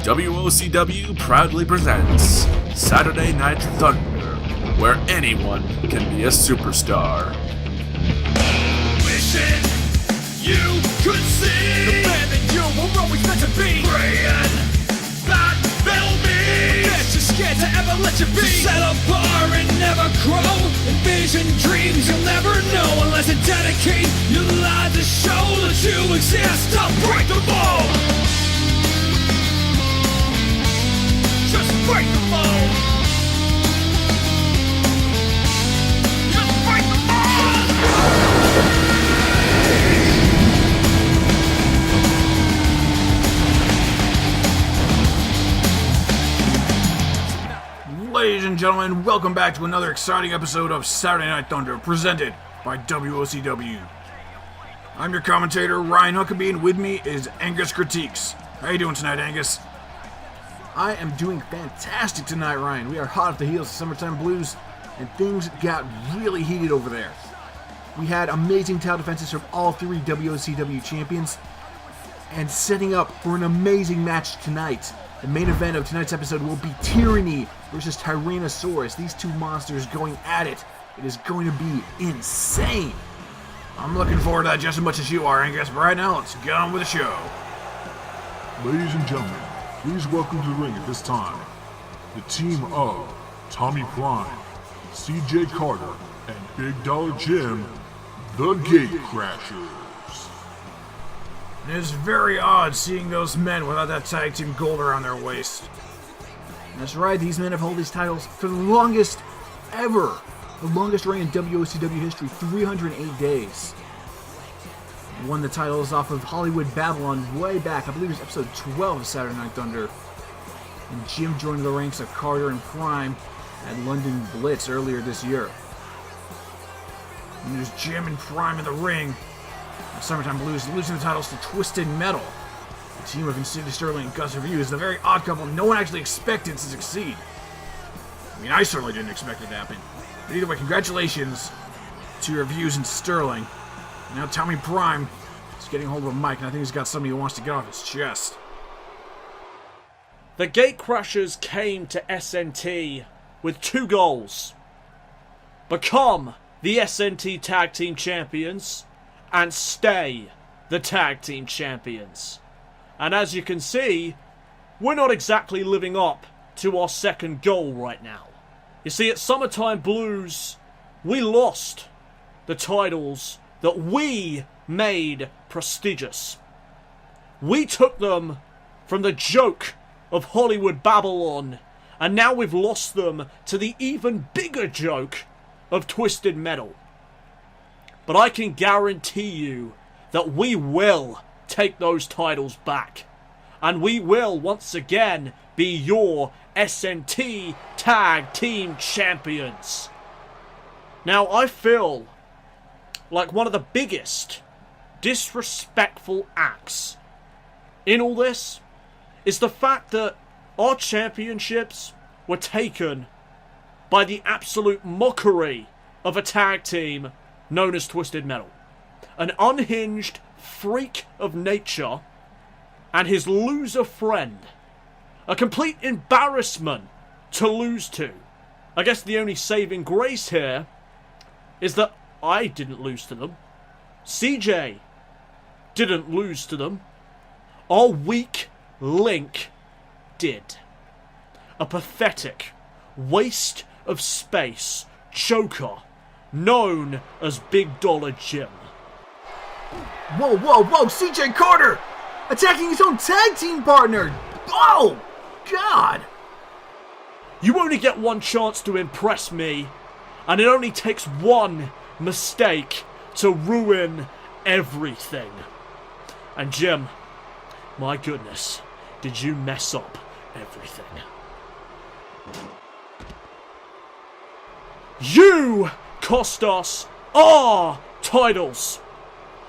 WOCW proudly presents Saturday Night Thunder, where anyone can be a superstar. Wishing you could see the man that you were always meant to be. Praying that they'll be. That you're scared to ever let you be. To set a bar and never grow. Envision dreams you'll never know unless you dedicate your life to show that you exist. To break the mold. Just break the mold. Just break the mold. Ladies and gentlemen, welcome back to another exciting episode of Saturday Night Thunder, presented by WOCW. I'm your commentator, Ryan Huckabee, and with me is Angus Critiques. How you doing tonight, Angus? I am doing fantastic tonight, Ryan. We are hot off the heels of Summertime Blues, and things got really heated over there. We had amazing title defenses from all three WOCW champions, and setting up for an amazing match tonight. The main event of tonight's episode will be Tyranny versus Tyrannosaurus. These two monsters going at it. It is going to be insane. I'm looking forward to that just as much as you are, Angus. But right now, let's get on with the show. Ladies and gentlemen, please welcome to the ring at this time the team of Tommy Prime, CJ Carter, and Big Dollar Jim, the Gate Crashers. It is very odd seeing those men without that tag team gold around their waist. That's right, these men have held these titles for the longest ever. The longest reign in WOCW history, 308 days. They won the titles off of Hollywood Babylon way back, I believe it was episode 12 of Saturday Night Thunder. And Jim joined the ranks of Carter and Prime at London Blitz earlier this year. And there's Jim and Prime in the ring. The Summertime Blues losing the titles to Twisted Metal. The team of Insidious Sterling and Gus Review is the very odd couple no one actually expected to succeed. I mean, I certainly didn't expect it to happen. But either way, congratulations to Reviews and Sterling. Now Tommy Prime is getting hold of a mic, and I think he's got something he wants to get off his chest. The Gatecrashers came to SNT with two goals. Become the SNT Tag Team Champions and stay the Tag Team Champions. And as you can see, we're not exactly living up to our second goal right now. You see, at Summertime Blues, we lost the titles that we made prestigious. We took them from the joke of Hollywood Babylon, and now we've lost them to the even bigger joke of Twisted Metal. But I can guarantee you that we will take those titles back. And we will once again be your SNT Tag Team Champions. Now, I feel like one of the biggest disrespectful acts in all this is the fact that our championships were taken by the absolute mockery of a tag team known as Twisted Metal. An unhinged freak of nature and his loser friend. A complete embarrassment to lose to. I guess the only saving grace here is that I didn't lose to them. CJ didn't lose to them. Our weak link did. A pathetic waste of space joker known as Big Dollar Jim. Whoa, whoa, whoa, CJ Carter! Attacking his own tag team partner! Oh, God! You only get one chance to impress me, and it only takes one mistake to ruin everything. And Jim, my goodness, did you mess up everything. You cost us our titles.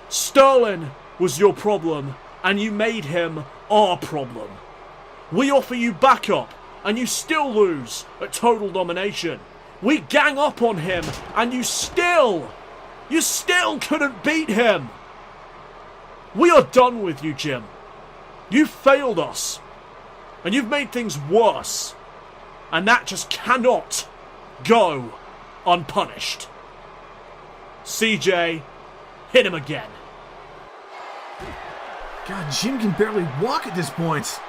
Sterling was your problem, and you made him our problem. We offer you backup, and you still lose at Total Domination. We gang up on him, and you still couldn't beat him. We are done with you, Jim. You failed us. And you've made things worse. And that just cannot go unpunished. CJ, hit him again. God, Jim can barely walk at this point.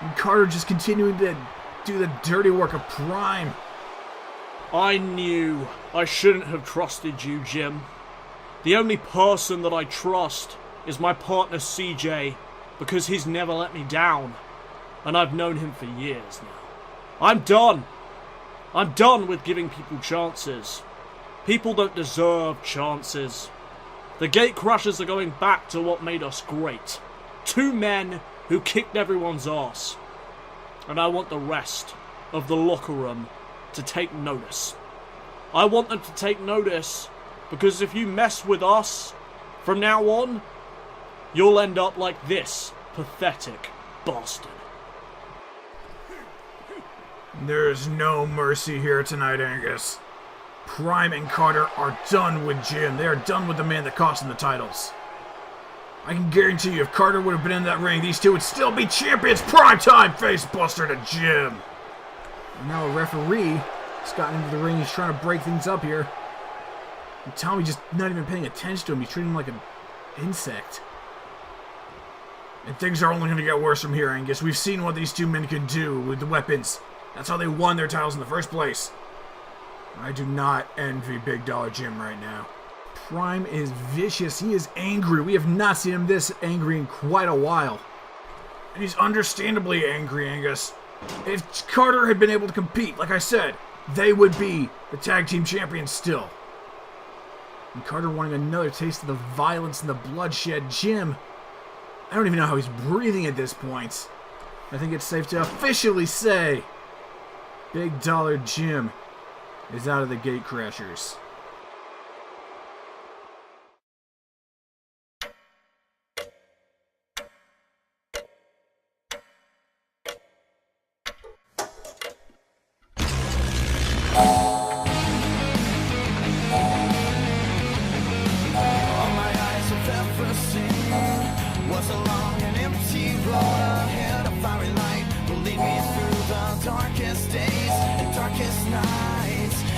And Carter just continuing to do the dirty work of Prime. I knew I shouldn't have trusted you, Jim. The only person that I trust is my partner CJ, because he's never let me down. And I've known him for years now. I'm done. I'm done with giving people chances. People don't deserve chances. The Gatecrashers are going back to what made us great. 2 men who kicked everyone's ass. And I want the rest of the locker room to take notice. I want them to take notice because if you mess with us from now on, you'll end up like this pathetic bastard. There's no mercy here tonight, Angus. Prime and Carter are done with Jim. They are done with the man that cost them the titles. I can guarantee you, if Carter would have been in that ring, these two would still be champions. Primetime facebuster to Jim. And now a referee has gotten into the ring. He's trying to break things up here. And Tommy just not even paying attention to him. He's treating him like an insect. And things are only going to get worse from here, Angus. We've seen what these 2 men can do with the weapons. That's how they won their titles in the first place. I do not envy Big Dollar Jim right now. Prime is vicious. He is angry. We have not seen him this angry in quite a while. And he's understandably angry, Angus. If Carter had been able to compete, like I said, they would be the tag team champions still. And Carter wanting another taste of the violence and the bloodshed. Jim, I don't even know how he's breathing at this point. I think it's safe to officially say Big Dollar Jim is out of the Gatecrashers.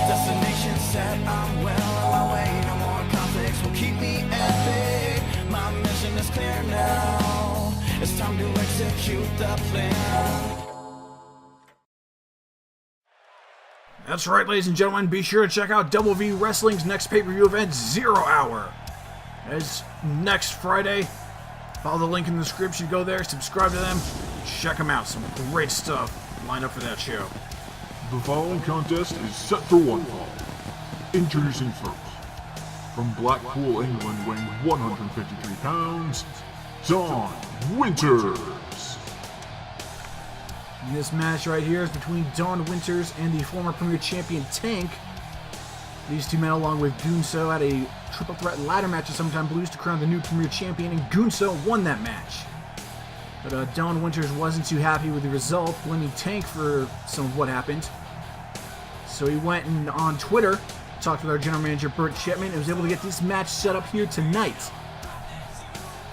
Destination set, I'm well on my way. No more conflicts will keep me epic. My mission is clear now. It's time to execute the plan. That's right, ladies and gentlemen. Be sure to check out Double V Wrestling's next pay-per-view event, 0 Hour. As next Friday. Follow the link in the description. Go there, subscribe to them, check them out. Some great stuff lined up for that show. The following contest is set for one fall. Introducing first, from Blackpool, England, weighing 153 pounds, Don Winters. And this match right here is between Don Winters and the former Premier Champion Tank. These 2 men, along with Gunso, had a triple threat ladder match at Sometime Blues to crown the new Premier Champion, and Gunso won that match. But Don Winters wasn't too happy with the result, blaming Tank for some of what happened. So he went and on Twitter, talked with our general manager Bert Chipman, and was able to get this match set up here tonight.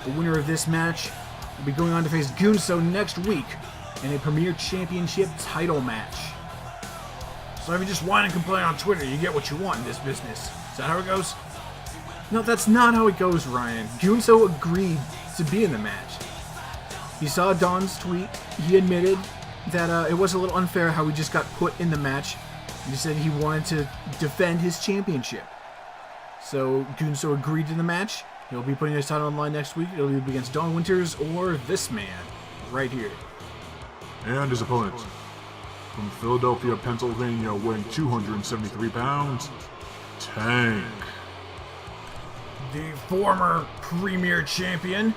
The winner of this match will be going on to face Gunso next week in a Premier Championship title match. So if you just whine and complain on Twitter, you get what you want in this business. Is that how it goes? No, that's not how it goes, Ryan. Gunso agreed to be in the match. He saw Don's tweet. He admitted that it was a little unfair how he just got put in the match. He said he wanted to defend his championship. So Gunso agreed to the match. He'll be putting his title on the line next week. It'll be against Don Winters or this man right here. And his opponent, from Philadelphia, Pennsylvania, weighing 273 pounds, Tank. The former Premier Champion.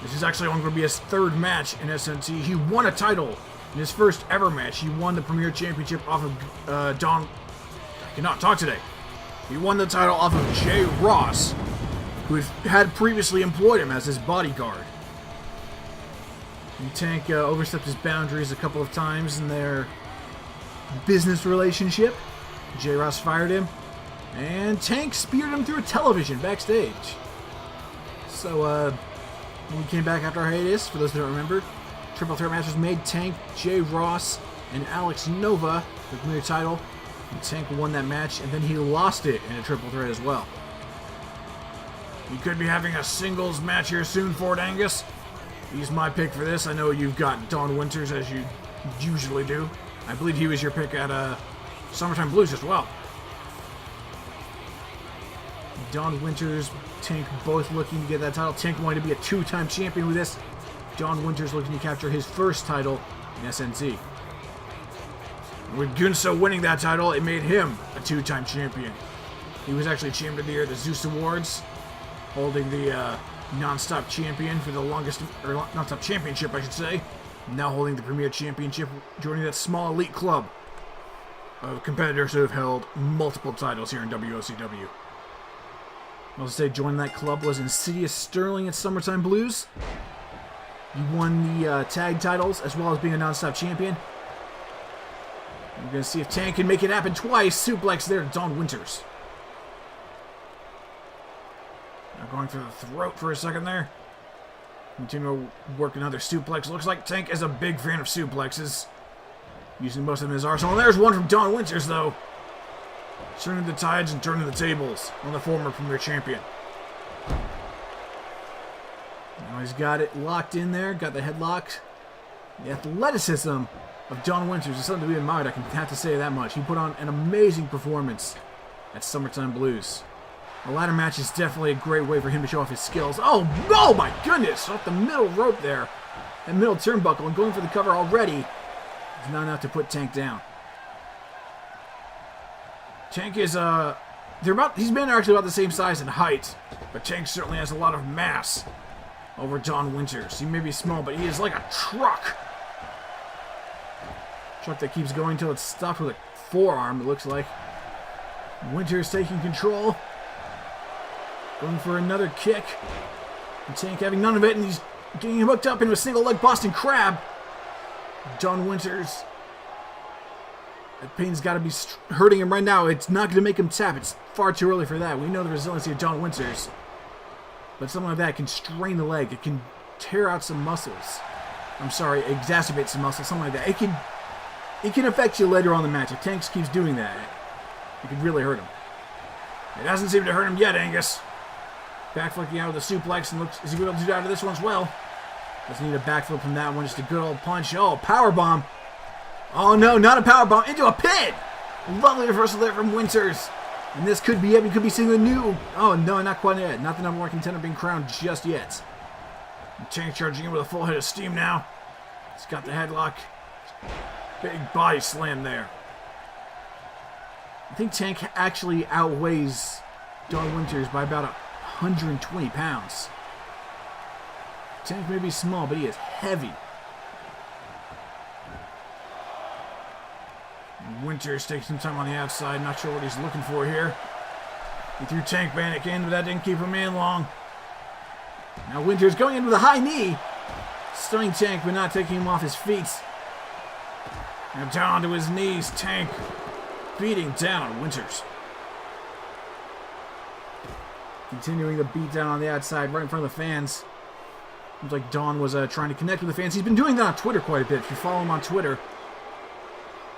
This is actually only going to be his 3rd match in SNT. He won a title in his first ever match. He won the Premier Championship off of Don... I cannot talk today. He won the title off of Jay Ross, who had previously employed him as his bodyguard. And Tank overstepped his boundaries a couple of times in their business relationship. Jay Ross fired him, and Tank speared him through a television backstage. So, when we came back after our hiatus, for those that don't remember, triple threat match was made. Tank, Jay Ross, and Alex Nova, the Premier title. And Tank won that match, and then he lost it in a triple threat as well. We could be having a singles match here soon, Fort Angus. He's my pick for this. I know you've got Don Winters, as you usually do. I believe he was your pick at Summertime Blues as well. Don Winters, Tank both looking to get that title. Tank wanted to be a two-time champion with this. Don Winters looking to capture his first title in SNT. With Gunso winning that title, it made him a two-time champion. He was actually champion of the year at the Zeus Awards, holding the non-stop champion for the longest, or non-stop championship, I should say. Now holding the Premier Championship, joining that small elite club of competitors who have held multiple titles here in WOCW. I'll say joining that club was Insidious Sterling at Summertime Blues. He won the tag titles as well as being a non-stop champion. We're going to see if Tank can make it happen twice. Suplex there to Don Winters. Now going for the throat for a second there. Continue to work another suplex. Looks like Tank is a big fan of suplexes. Using most of them in his arsenal. And there's one from Don Winters, though. Turning the tides and turning the tables on the former Premier Champion. Now he's got it locked in there. Got the headlock. The athleticism of Don Winters is something to be admired. I can have to say that much. He put on an amazing performance at Summertime Blues. The ladder match is definitely a great way for him to show off his skills. Oh my goodness! Off the middle rope there. That middle turnbuckle and going for the cover already. It's not enough to put Tank down. Tank is, he's been actually about the same size in height, but Tank certainly has a lot of mass over Don Winters. He may be small, but he is like a truck. Truck that keeps going until it's stopped with a forearm, it looks like. Winters taking control. Going for another kick. And Tank having none of it, and he's getting him hooked up into a single leg Boston Crab. Don Winters. That pain's got to be hurting him right now. It's not going to make him tap. It's far too early for that. We know the resiliency of Don Winters. But something like that can strain the leg. It can tear out some muscles. I'm sorry, exacerbate some muscles. Something like that. It can affect you later on in the match. If Tank keeps doing that, it could really hurt him. It hasn't seemed to hurt him yet, Angus. Backflipping out with a suplex, and looks, is he going to be able to do out of this one as well? Doesn't need a backflip from that one, just a good old punch. Oh, powerbomb. Oh no, not a powerbomb, into a pin! Lovely reversal there from Winters. And this could be it, we could be seeing the new... Oh no, not quite yet. Not the number one contender being crowned just yet. Tank charging in with a full head of steam now. He's got the headlock. Big body slam there. I think Tank actually outweighs Don Winters by about 120 pounds. Tank may be small, but he is heavy. Winters takes some time on the outside. Not sure what he's looking for here. He threw Tank back in, but that didn't keep him in long. Now Winters going in with a high knee. Stunning Tank, but not taking him off his feet. Now down onto his knees. Tank beating down on Winters. Continuing the beat down on the outside, right in front of the fans. Seems like Don was trying to connect with the fans. He's been doing that on Twitter quite a bit. If you follow him on Twitter,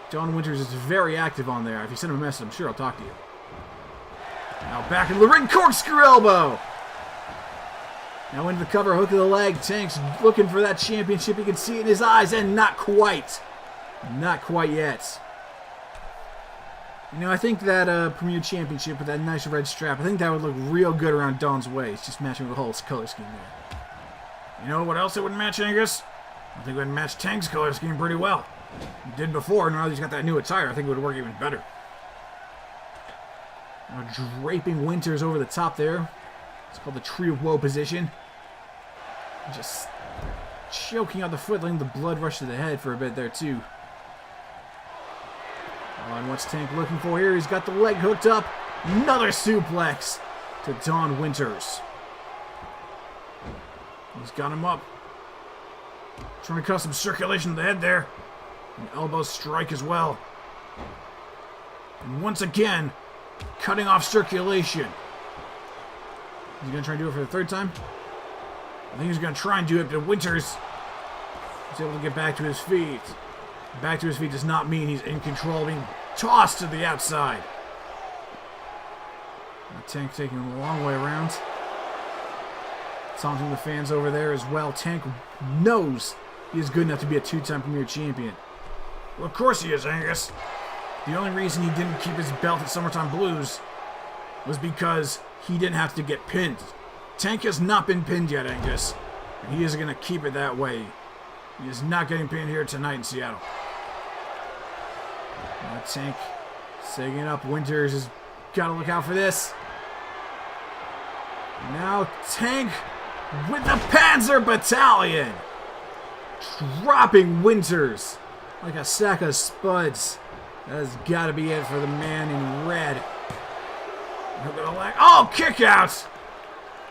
Don Winters is very active on there. If you send him a message, I'm sure I'll talk to you. Now back into the ring, corkscrew elbow. Now into the cover, hook of the leg. Tank's looking for that championship. You can see it in his eyes, and not quite. Not quite yet. You know, I think that Premier Championship with that nice red strap, I think that would look real good around Don's waist, just matching with the whole color scheme there. You know what else it would match, Angus? I think it would match Tank's color scheme pretty well. It did before, and now he's got that new attire, I think it would work even better. Now draping Winters over the top there. It's called the Tree of Woe position. Just choking out the foot, letting the blood rush to the head for a bit there, too. Oh, and what's Tank looking for here? He's got the leg hooked up. Another suplex to Don Winters. He's got him up. Trying to cause some circulation to the head there. An elbow strike as well. And once again, cutting off circulation. He's going to try and do it for the third time? I think he's going to try and do it, but Winters He's able to get back to his feet. Back to his feet does not mean he's in control, being tossed to the outside. Tank taking him a long way around. Taunting the fans over there as well. Tank knows he is good enough to be a two-time Premier Champion. Well, of course he is, Angus. The only reason he didn't keep his belt at Summertime Blues was because he didn't have to get pinned. Tank has not been pinned yet, Angus. And he is going to keep it that way. He is not getting pinned here tonight in Seattle. Tank setting it up. Winters has got to look out for this. Now Tank with the Panzer Battalion. Dropping Winters like a sack of spuds. That has got to be it for the man in red. Oh, kick out!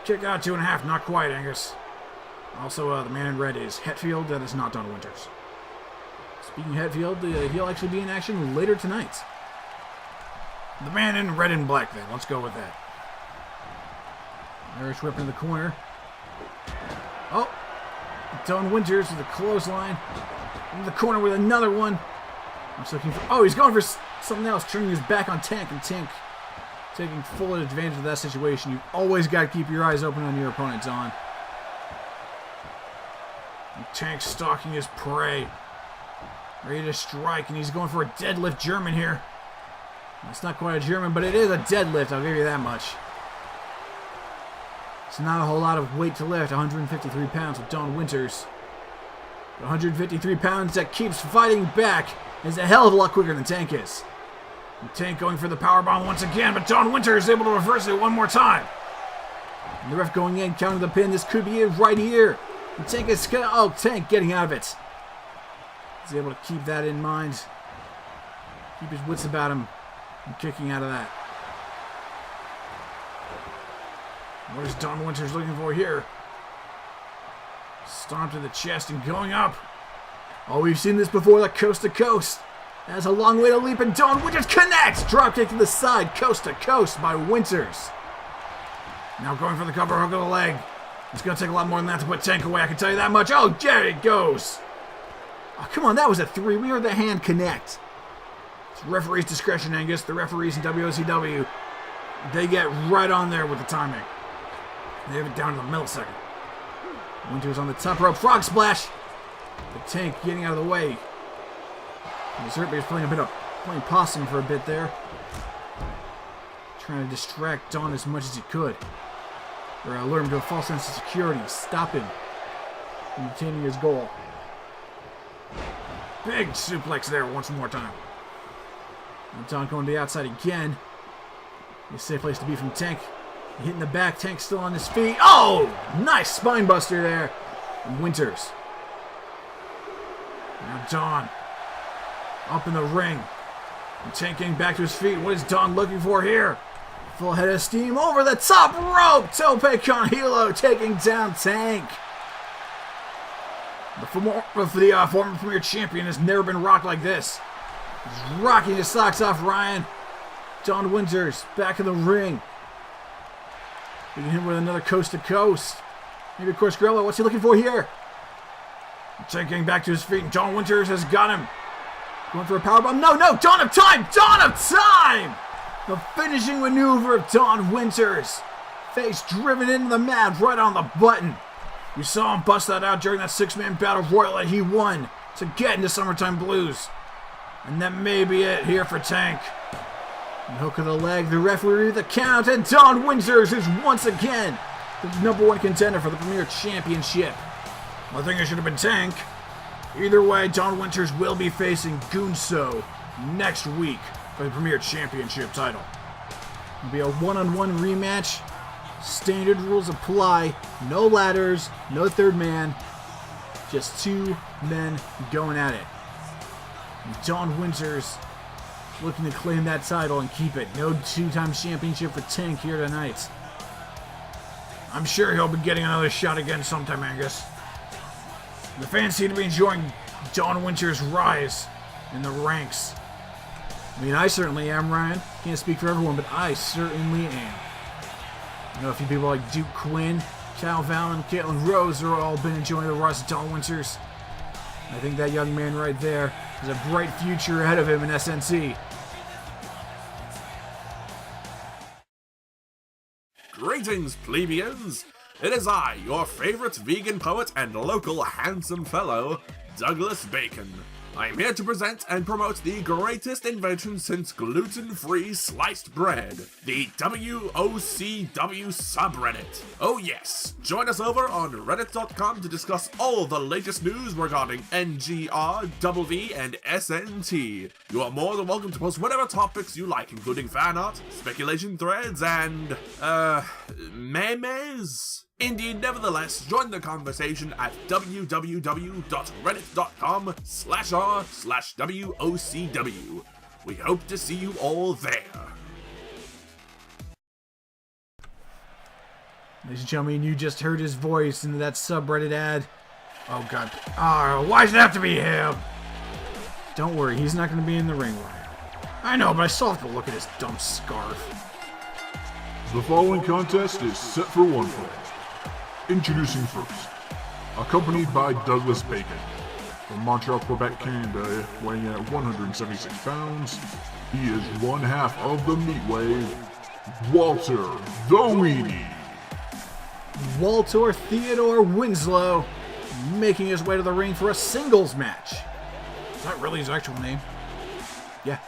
Kick out 2.5. Not quite, Angus. Also, the man in red is Hatfield. That is not Don Winters. Speaking of Hatfield, he'll actually be in action later tonight. The man in red and black, then. Let's go with that. Irish whip in the corner. Oh! Don Winters with a clothesline. In the corner with another one. I'm looking for. Oh, he's going for something else, turning his back on Tank, and Tank taking full advantage of that situation. You've always got to keep your eyes open on your opponent, Don. And Tank stalking his prey. Ready to strike, and he's going for a deadlift German here. It's not quite a German, but it is a deadlift, I'll give you that much. It's not a whole lot of weight to lift, 153 pounds with Don Winters. 153 pounds that keeps fighting back is a hell of a lot quicker than Tank is. And Tank going for the powerbomb once again, but Don Winters is able to reverse it one more time. And the ref going in, counting the pin. This could be it right here. And Tank is Tank getting out of it. He's able to keep that in mind. Keep his wits about him. And kicking out of that. What is Don Winters looking for here? Stomp to the chest and going up. Oh, we've seen this before, the coast to coast. That's a long way to leap, and Don Winters connects! Drop kick to the side, coast to coast by Winters. Now going for the cover hook of the leg. It's going to take a lot more than that to put Tank away, I can tell you that much. Oh, there it goes. Oh, come on, that was a 3. We heard the hand connect. It's referee's discretion, Angus. The referees in WCW, they get right on there with the timing. They have it down to the millisecond. Winters on the top rope, frog splash. The Tank getting out of the way. Zerbe's playing playing possum for a bit there. Trying to distract Don as much as he could. Or lure him to a false sense of security. Stop him from obtaining his goal. Big suplex there once more time. And Don going to the outside again. A safe place to be from Tank. Hitting the back, Tank still on his feet. Oh! Nice spine buster there. And Winters. Now Don up in the ring. And Tank getting back to his feet. What is Don looking for here? Full head of steam over the top rope. Tope con hilo taking down Tank. The former Premier Champion has never been rocked like this. He's rocking his socks off, Ryan. Don Winters back in the ring. Beating him with another coast to coast. Maybe, of course, Gorilla. What's he looking for here? Tank getting back to his feet, and Don Winters has got him. Going for a powerbomb. No, Dawn of Time! Dawn of Time! The finishing maneuver of Don Winters. Face driven into the mat right on the button. You saw him bust that out during that 6-man battle royal that he won to get into Summertime Blues. And that may be it here for Tank. And hook of the leg, the referee the count, and Don Winters is once again the #1 contender for the Premier Championship. I think it should have been Tank. Either way, Don Winters will be facing Gunso next week for the Premier Championship title. It'll be a one-on-one rematch. Standard rules apply. No ladders, no third man. Just 2 men going at it. And Don Winters looking to claim that title and keep it. No 2-time championship for Tank here tonight. I'm sure he'll be getting another shot again sometime, Angus. The fans seem to be enjoying Don Winters' rise in the ranks. I mean, I certainly am, Ryan. Can't speak for everyone, but I certainly am. I know a few people like Duke Quinn, Cal Valen, Caitlin Rose are all been enjoying the rise of Don Winters. I think that young man right there has a bright future ahead of him in SNT. Greetings, plebeians! It is I, your favorite vegan poet and local handsome fellow, Douglas Bacon. I'm here to present and promote the greatest invention since gluten-free sliced bread, the WOCW subreddit. Oh yes, join us over on reddit.com to discuss all the latest news regarding NGR, WV, and SNT. You are more than welcome to post whatever topics you like, including fan art, speculation threads, and, memes? Indeed, nevertheless, join the conversation at www.reddit.com/r/WOCW. We hope to see you all there. Ladies and gentlemen, you just heard his voice in that subreddit ad. Oh god. Why does it have to be him? Don't worry, he's not going to be in the ring, Ryan. I know, but I still have to look at his dumb scarf. The following contest is set for one fall. Introducing first, accompanied by Douglas Bacon. From Montreal, Quebec, Canada, weighing at 176 pounds, he is one half of the meat wave, Walter the Weenie. Walter Theodore Winslow making his way to the ring for a singles match. Is that really his actual name? Yeah.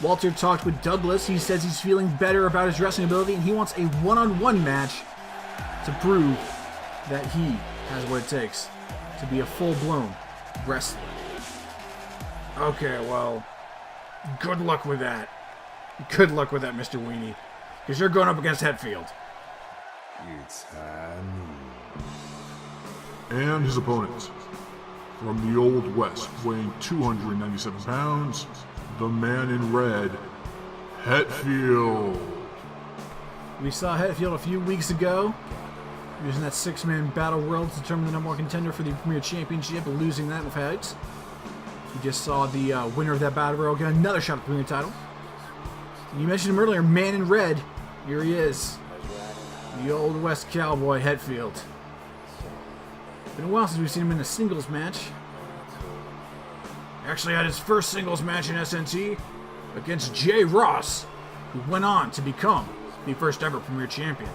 Walter talked with Douglas. He says he's feeling better about his wrestling ability and he wants a one-on-one match to prove that he has what it takes to be a full-blown wrestler. Okay, well, good luck with that. Good luck with that, Mr. Weenie. Because you're going up against Hatfield. It's time. And his opponent, from the Old West, weighing 297 pounds, the man in red, Hatfield. We saw Hatfield a few weeks ago, using that six-man battle royal to determine the number one contender for the Premier Championship, and losing that in the fight. We just saw the winner of that battle royal get another shot at the Premier title. And you mentioned him earlier, man in red. Here he is. The Old West Cowboy, Hatfield. Been a while since we've seen him in a singles match. Actually had his first singles match in SNT against Jay Ross, who went on to become the first ever Premier Champion.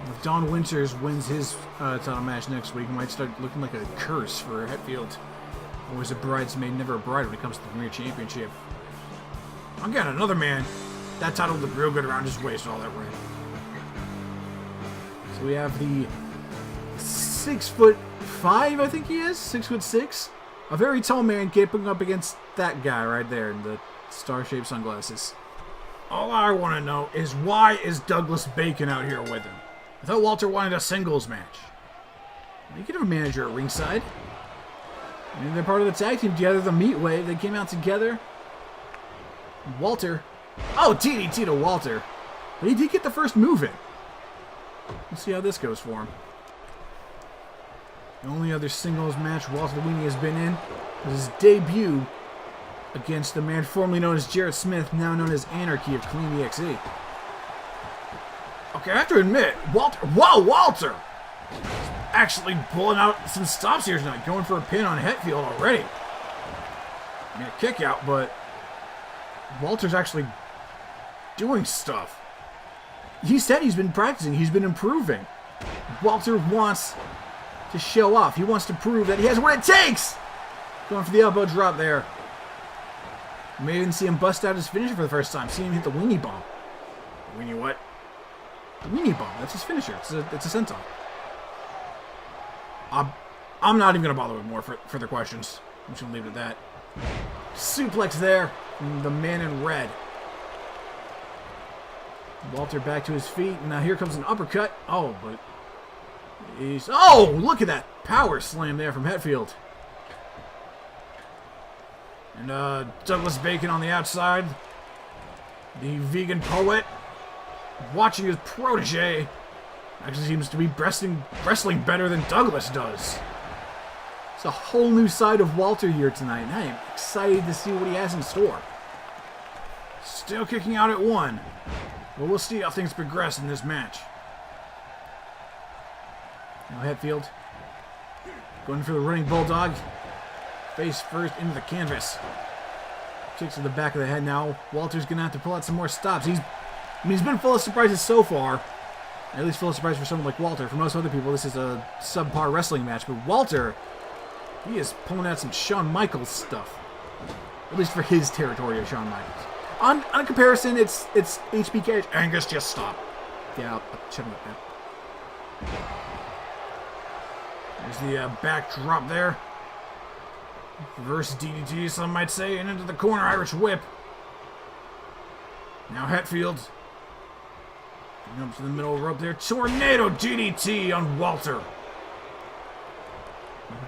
If Don Winters wins his title match next week, it might start looking like a curse for Hatfield. Always a bridesmaid, never a bride when it comes to the Premier Championship. I'm getting another man. That title looked real good around his waist all that way. So we have the 6'5", I think he is? 6'6". A very tall man keeping up against that guy right there in the star-shaped sunglasses. All I want to know is why is Douglas Bacon out here with him? I thought Walter wanted a singles match. You could have a manager at ringside. I mean, they're part of the tag team together, the Meat Wave. They came out together. Walter. Oh, DDT to Walter. But he did get the first move in. Let's see how this goes for him. The only other singles match Walter the Weenie has been in was his debut against the man formerly known as Jarrett Smith, now known as Anarchy of Clean EXE. Okay, I have to admit, Walter! Actually pulling out some stops here tonight, going for a pin on Hatfield already. I mean, a kick out, but Walter's actually doing stuff. He said he's been practicing, he's been improving. Walter wants to show off. He wants to prove that he has what it takes! Going for the elbow drop there. You may even see him bust out his finisher for the first time. See him hit the Weenie Bomb. Weenie what? The Weenie Bomb. That's his finisher. It's a senton. I'm not even going to bother with more further questions. I'm just going to leave it at that. Suplex there from the man in red. Walter back to his feet. And now here comes an uppercut. Oh, but he's... Oh, look at that power slam there from Hatfield. And Douglas Bacon on the outside. The vegan poet watching his protege. Actually seems to be wrestling better than Douglas does. It's a whole new side of Walter here tonight, and I am excited to see what he has in store. Still kicking out at 1. But we'll see how things progress in this match. Now Hatfield Going for the running bulldog. Face first into the canvas. Kicks to the back of the head now. Walter's going to have to pull out some more stops. He's been full of surprises so far. At least full of surprise for someone like Walter. For most other people, this is a subpar wrestling match. But Walter, he is pulling out some Shawn Michaels stuff. At least for his territory of Shawn Michaels. On a comparison, it's HBK. Angus, just stop. Yeah, I'll shut him up now. There's the backdrop there. Reverse DDT, some might say, and into the corner, Irish whip. Now Hatfield. Getting up to the middle rope there. Tornado DDT on Walter.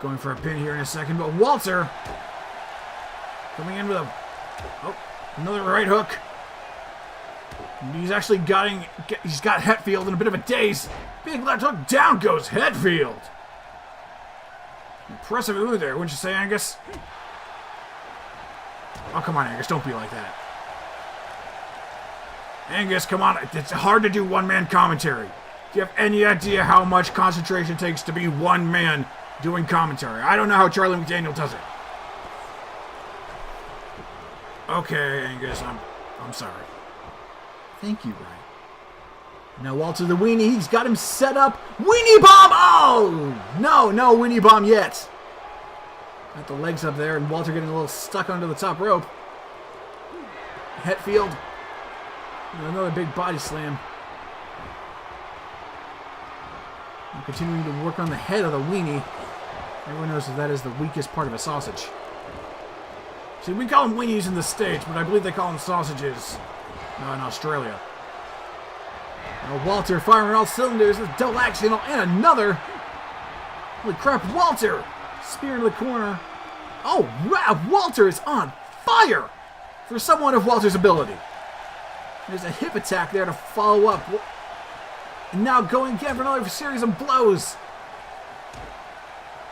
Going for a pin here in a second, but Walter coming in with another right hook. He's actually he's got Hatfield in a bit of a daze. Big left hook, down goes Hatfield. Impressive move there, wouldn't you say, Angus? Oh, come on, Angus, don't be like that. Angus, come on, it's hard to do one-man commentary. Do you have any idea how much concentration it takes to be one man doing commentary? I don't know how Charlie McDaniel does it. Okay, Angus, I'm sorry. Thank you, Ryan. Now Walter the Weenie, he's got him set up. Weenie Bomb! Oh! No Weenie Bomb yet. Got the legs up there, and Walter getting a little stuck onto the top rope. Hatfield. Another big body slam. And continuing to work on the head of the Weenie. Everyone knows that is the weakest part of a sausage. See, we call them weenies in the States, but I believe they call them sausages in Australia. Now Walter firing all cylinders with double axe handle and another. Holy crap, Walter! Spear into the corner. Oh, wow, Walter is on fire for someone of Walter's ability. There's a hip attack there to follow up. And now going again for another series of blows.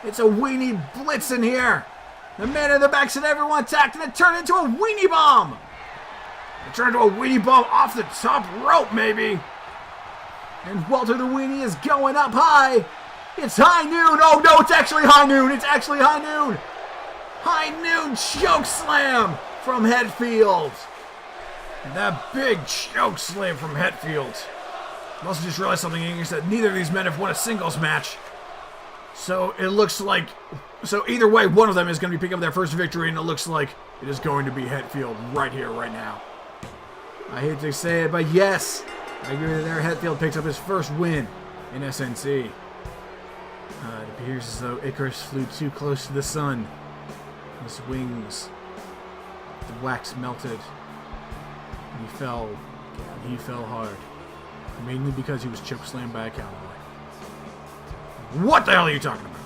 It's a weenie blitz in here. The man in the back said everyone attacked, and it turned into a weenie bomb. It turned into a weenie bomb off the top rope, maybe. And Walter the Weenie is going up high. It's high noon. Oh, no, it's actually high noon. It's actually high noon. High noon choke slam from Hatfield. And that big choke slam from Hatfield. I also just realized something, English, that neither of these men have won a singles match. So it looks like... So either way, one of them is going to be picking up their first victory, and it looks like it is going to be Hatfield right here, right now. I hate to say it, but yes, I agree with it there. Hatfield picks up his first win in SNC. It appears as though Icarus flew too close to the sun. His wings, the wax melted. And he fell hard. Mainly because he was chokeslammed by a cowboy. What the hell are you talking about?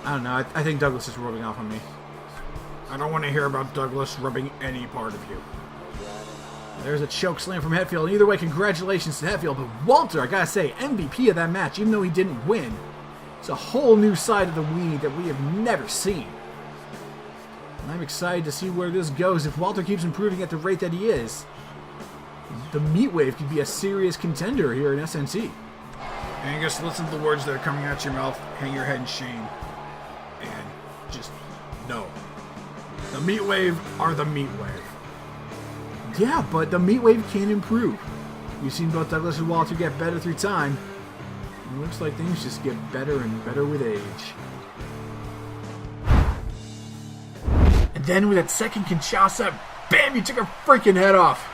I don't know. I think Douglas is rubbing off on me. I don't want to hear about Douglas rubbing any part of you. There's a choke slam from Hatfield. Either way, congratulations to Hatfield. But Walter, I gotta say, MVP of that match, even though he didn't win. It's a whole new side of the Weenie that we have never seen. And I'm excited to see where this goes. If Walter keeps improving at the rate that he is, the Meatwave could be a serious contender here in SNC. Angus, listen to the words that are coming out your mouth. Hang your head in shame. And just know. The Meatwave are the Meatwave. Yeah, but the Meatwave can improve. We've seen both Douglas and Walter get better through time. It looks like things just get better and better with age. And then with that second Kinshasa, bam, you took her freaking head off.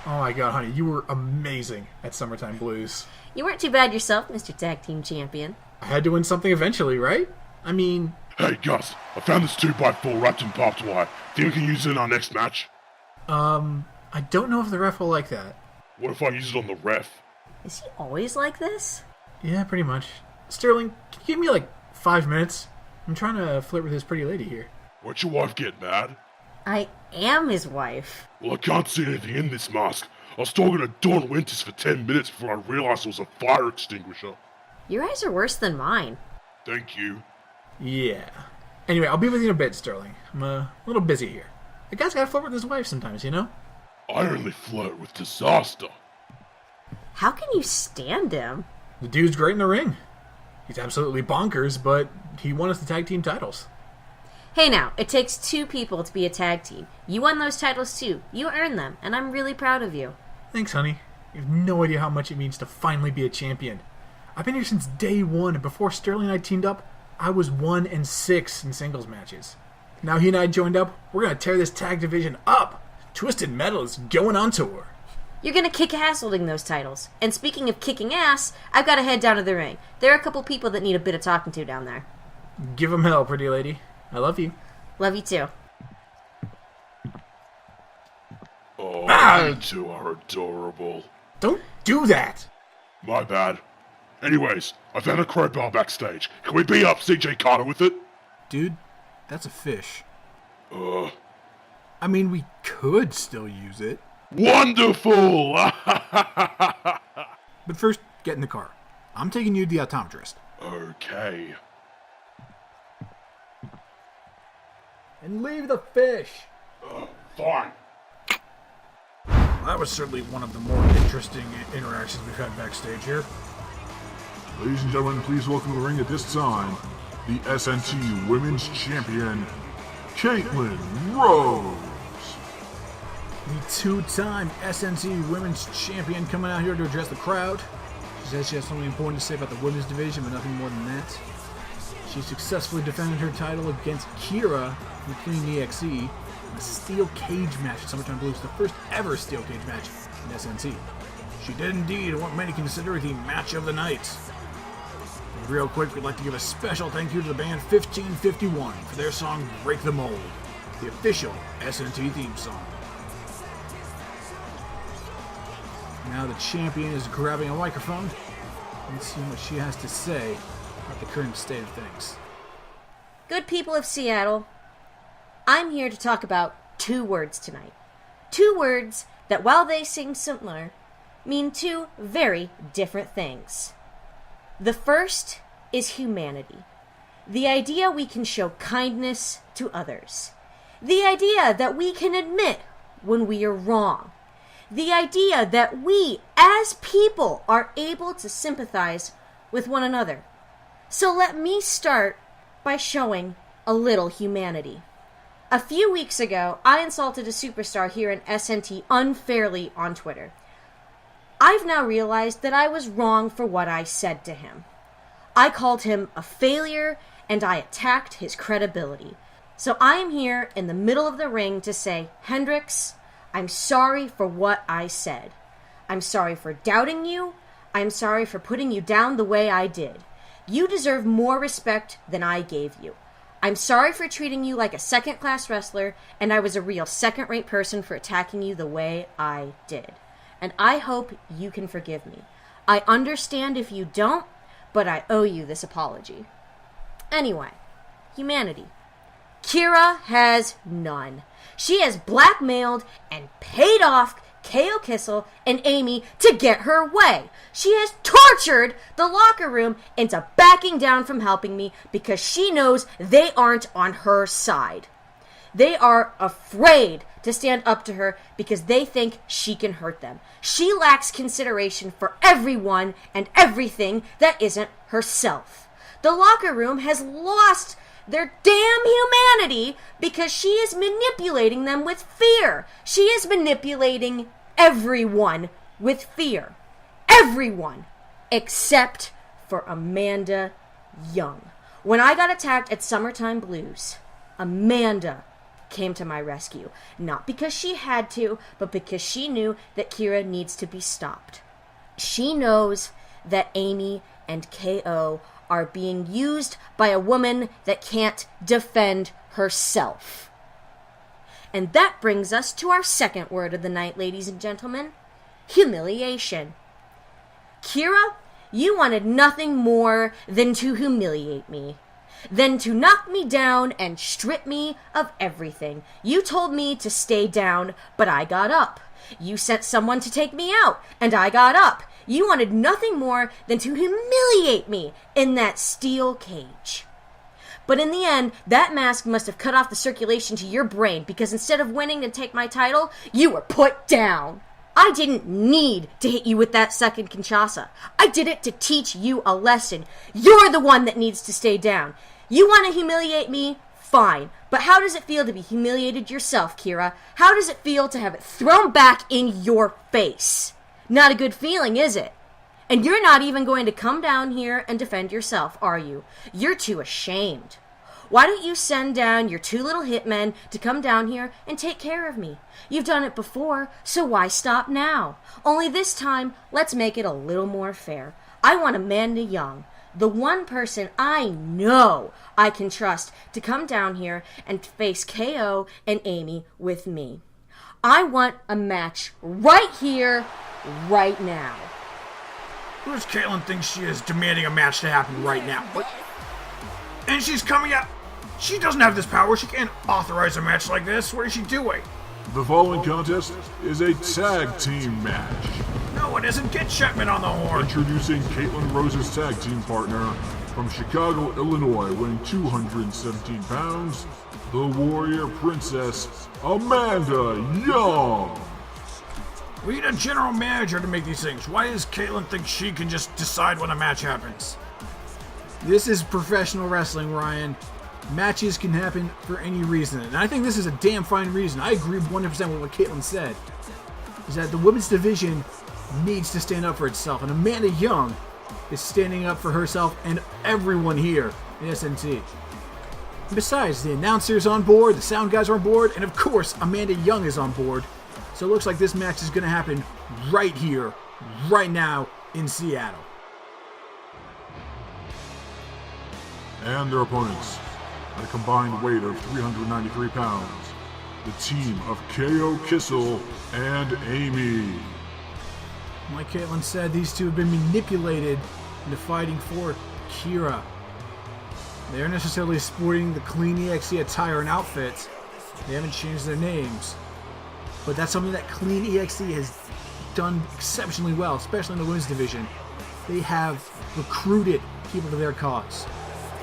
Oh my god, honey, you were amazing at Summertime Blues. You weren't too bad yourself, Mr. Tag Team Champion. I had to win something eventually, right? I mean... Hey, Gus, I found this 2x4 wrapped in barbed wire. Think we can use it in our next match? I don't know if the ref will like that. What if I use it on the ref? Is he always like this? Yeah, pretty much. Sterling, can you give me like 5 minutes? I'm trying to flirt with this pretty lady here. Won't your wife get mad? I am his wife. Well, I can't see anything in this mask. I was talking to Dawn Winters for 10 minutes before I realized it was a fire extinguisher. Your eyes are worse than mine. Thank you. Yeah. Anyway, I'll be with you in a bit, Sterling. I'm a little busy here. A guy's gotta flirt with his wife sometimes, you know? I only flirt with disaster. How can you stand him? The dude's great in the ring. He's absolutely bonkers, but he won us the tag team titles. Hey now, it takes 2 people to be a tag team. You won those titles too. You earned them, and I'm really proud of you. Thanks, honey. You have no idea how much it means to finally be a champion. I've been here since day 1, and before Sterling and I teamed up, I was 1-6 in singles matches. Now he and I joined up, we're going to tear this tag division up. Twisted Metal is going on tour. You're gonna kick ass holding those titles. And speaking of kicking ass, I've got to head down to the ring. There are a couple people that need a bit of talking to down there. Give 'em hell, pretty lady. I love you. Love you too. Oh, you two are adorable. Don't do that. My bad. Anyways, I found a crowbar backstage. Can we beat up CJ Carter with it? Dude, that's a fish. Uh, I mean, we could still use it. Wonderful! But first, get in the car. I'm taking you to the optometrist. Okay. And leave the fish! Fine. That was certainly one of the more interesting interactions we've had backstage here. Ladies and gentlemen, please welcome to the ring at this time, the SNT Women's Champion, Caitlin Rose. The 2-time SNT Women's Champion coming out here to address the crowd. She says she has something important to say about the women's division, but nothing more than that. She successfully defended her title against Kira from Clean EXE in a steel cage match at Summertime Blues, the first ever steel cage match in SNT. She did indeed what many consider the match of the night. And real quick, we'd like to give a special thank you to the band 1551 for their song Break the Mold, the official SNT theme song. Now the champion is grabbing a microphone. Let's see what she has to say about the current state of things. Good people of Seattle, I'm here to talk about 2 words tonight. 2 words that, while they seem similar, mean 2 very different things. The first is humanity. The idea we can show kindness to others. The idea that we can admit when we are wrong. The idea that we, as people, are able to sympathize with one another. So let me start by showing a little humanity. A few weeks ago, I insulted a superstar here in SNT unfairly on Twitter. I've now realized that I was wrong for what I said to him. I called him a failure, and I attacked his credibility. So I am here in the middle of the ring to say, Hendrix, I'm sorry for what I said. I'm sorry for doubting you. I'm sorry for putting you down the way I did. You deserve more respect than I gave you. I'm sorry for treating you like a second-class wrestler, and I was a real second-rate person for attacking you the way I did. And I hope you can forgive me. I understand if you don't, but I owe you this apology. Anyway, humanity. Kira has none. She has blackmailed and paid off KO Kissel and Amy to get her way. She has tortured the locker room into backing down from helping me because she knows they aren't on her side. They are afraid to stand up to her because they think she can hurt them. She lacks consideration for everyone and everything that isn't herself. The locker room has lost their damn humanity because she is manipulating them with fear. She is manipulating everyone with fear. Everyone except for Amanda Young. When I got attacked at Summertime Blues, Amanda came to my rescue. Not because she had to, but because she knew that Kira needs to be stopped. She knows that Amy and KO are being used by a woman that can't defend herself. And that brings us to our second word of the night, ladies and gentlemen. Humiliation. Kira, you wanted nothing more than to humiliate me. Than to knock me down and strip me of everything. You told me to stay down, but I got up. You sent someone to take me out, and I got up. You wanted nothing more than to humiliate me in that steel cage. But in the end, that mask must have cut off the circulation to your brain because instead of winning to take my title, you were put down. I didn't need to hit you with that second Kinshasa. I did it to teach you a lesson. You're the one that needs to stay down. You want to humiliate me? Fine. But how does it feel to be humiliated yourself, Kira? How does it feel to have it thrown back in your face? Not a good feeling, is it? And you're not even going to come down here and defend yourself, are you? You're too ashamed. Why don't you send down your 2 little hitmen to come down here and take care of me? You've done it before, so why stop now? Only this time, let's make it a little more fair. I want Amanda Young, the one person I know I can trust to come down here and face KO and Amy with me. I want a match right here, right now. Who does Caitlyn think she is demanding a match to happen right now? What? And she's coming out. She doesn't have this power. She can't authorize a match like this. What is she doing? The following contest is a tag team match. No, it isn't. Get Chapman on the horn. Introducing Caitlyn Rose's tag team partner from Chicago, Illinois, weighing 217 pounds, the Warrior Princess, Amanda Young. We need a general manager to make these things. Why does Caitlyn think she can just decide when a match happens? This is professional wrestling, Ryan. Matches can happen for any reason, and I think this is a damn fine reason. I agree 100% with what Caitlyn said, is that the women's division needs to stand up for itself, and Amanda Young is standing up for herself and everyone here in SNT. Besides, the announcer's on board, the sound guys are on board, and of course, Amanda Young is on board. So it looks like this match is going to happen right here, right now, in Seattle. And their opponents, at a combined weight of 393 pounds, the team of KO Kissel and Amy. Like Caitlyn said, these two have been manipulated into fighting for Kira. They aren't necessarily sporting the clean EXE attire and outfits. They haven't changed their names. But that's something that Clean EXE has done exceptionally well, especially in the women's division. They have recruited people to their cause.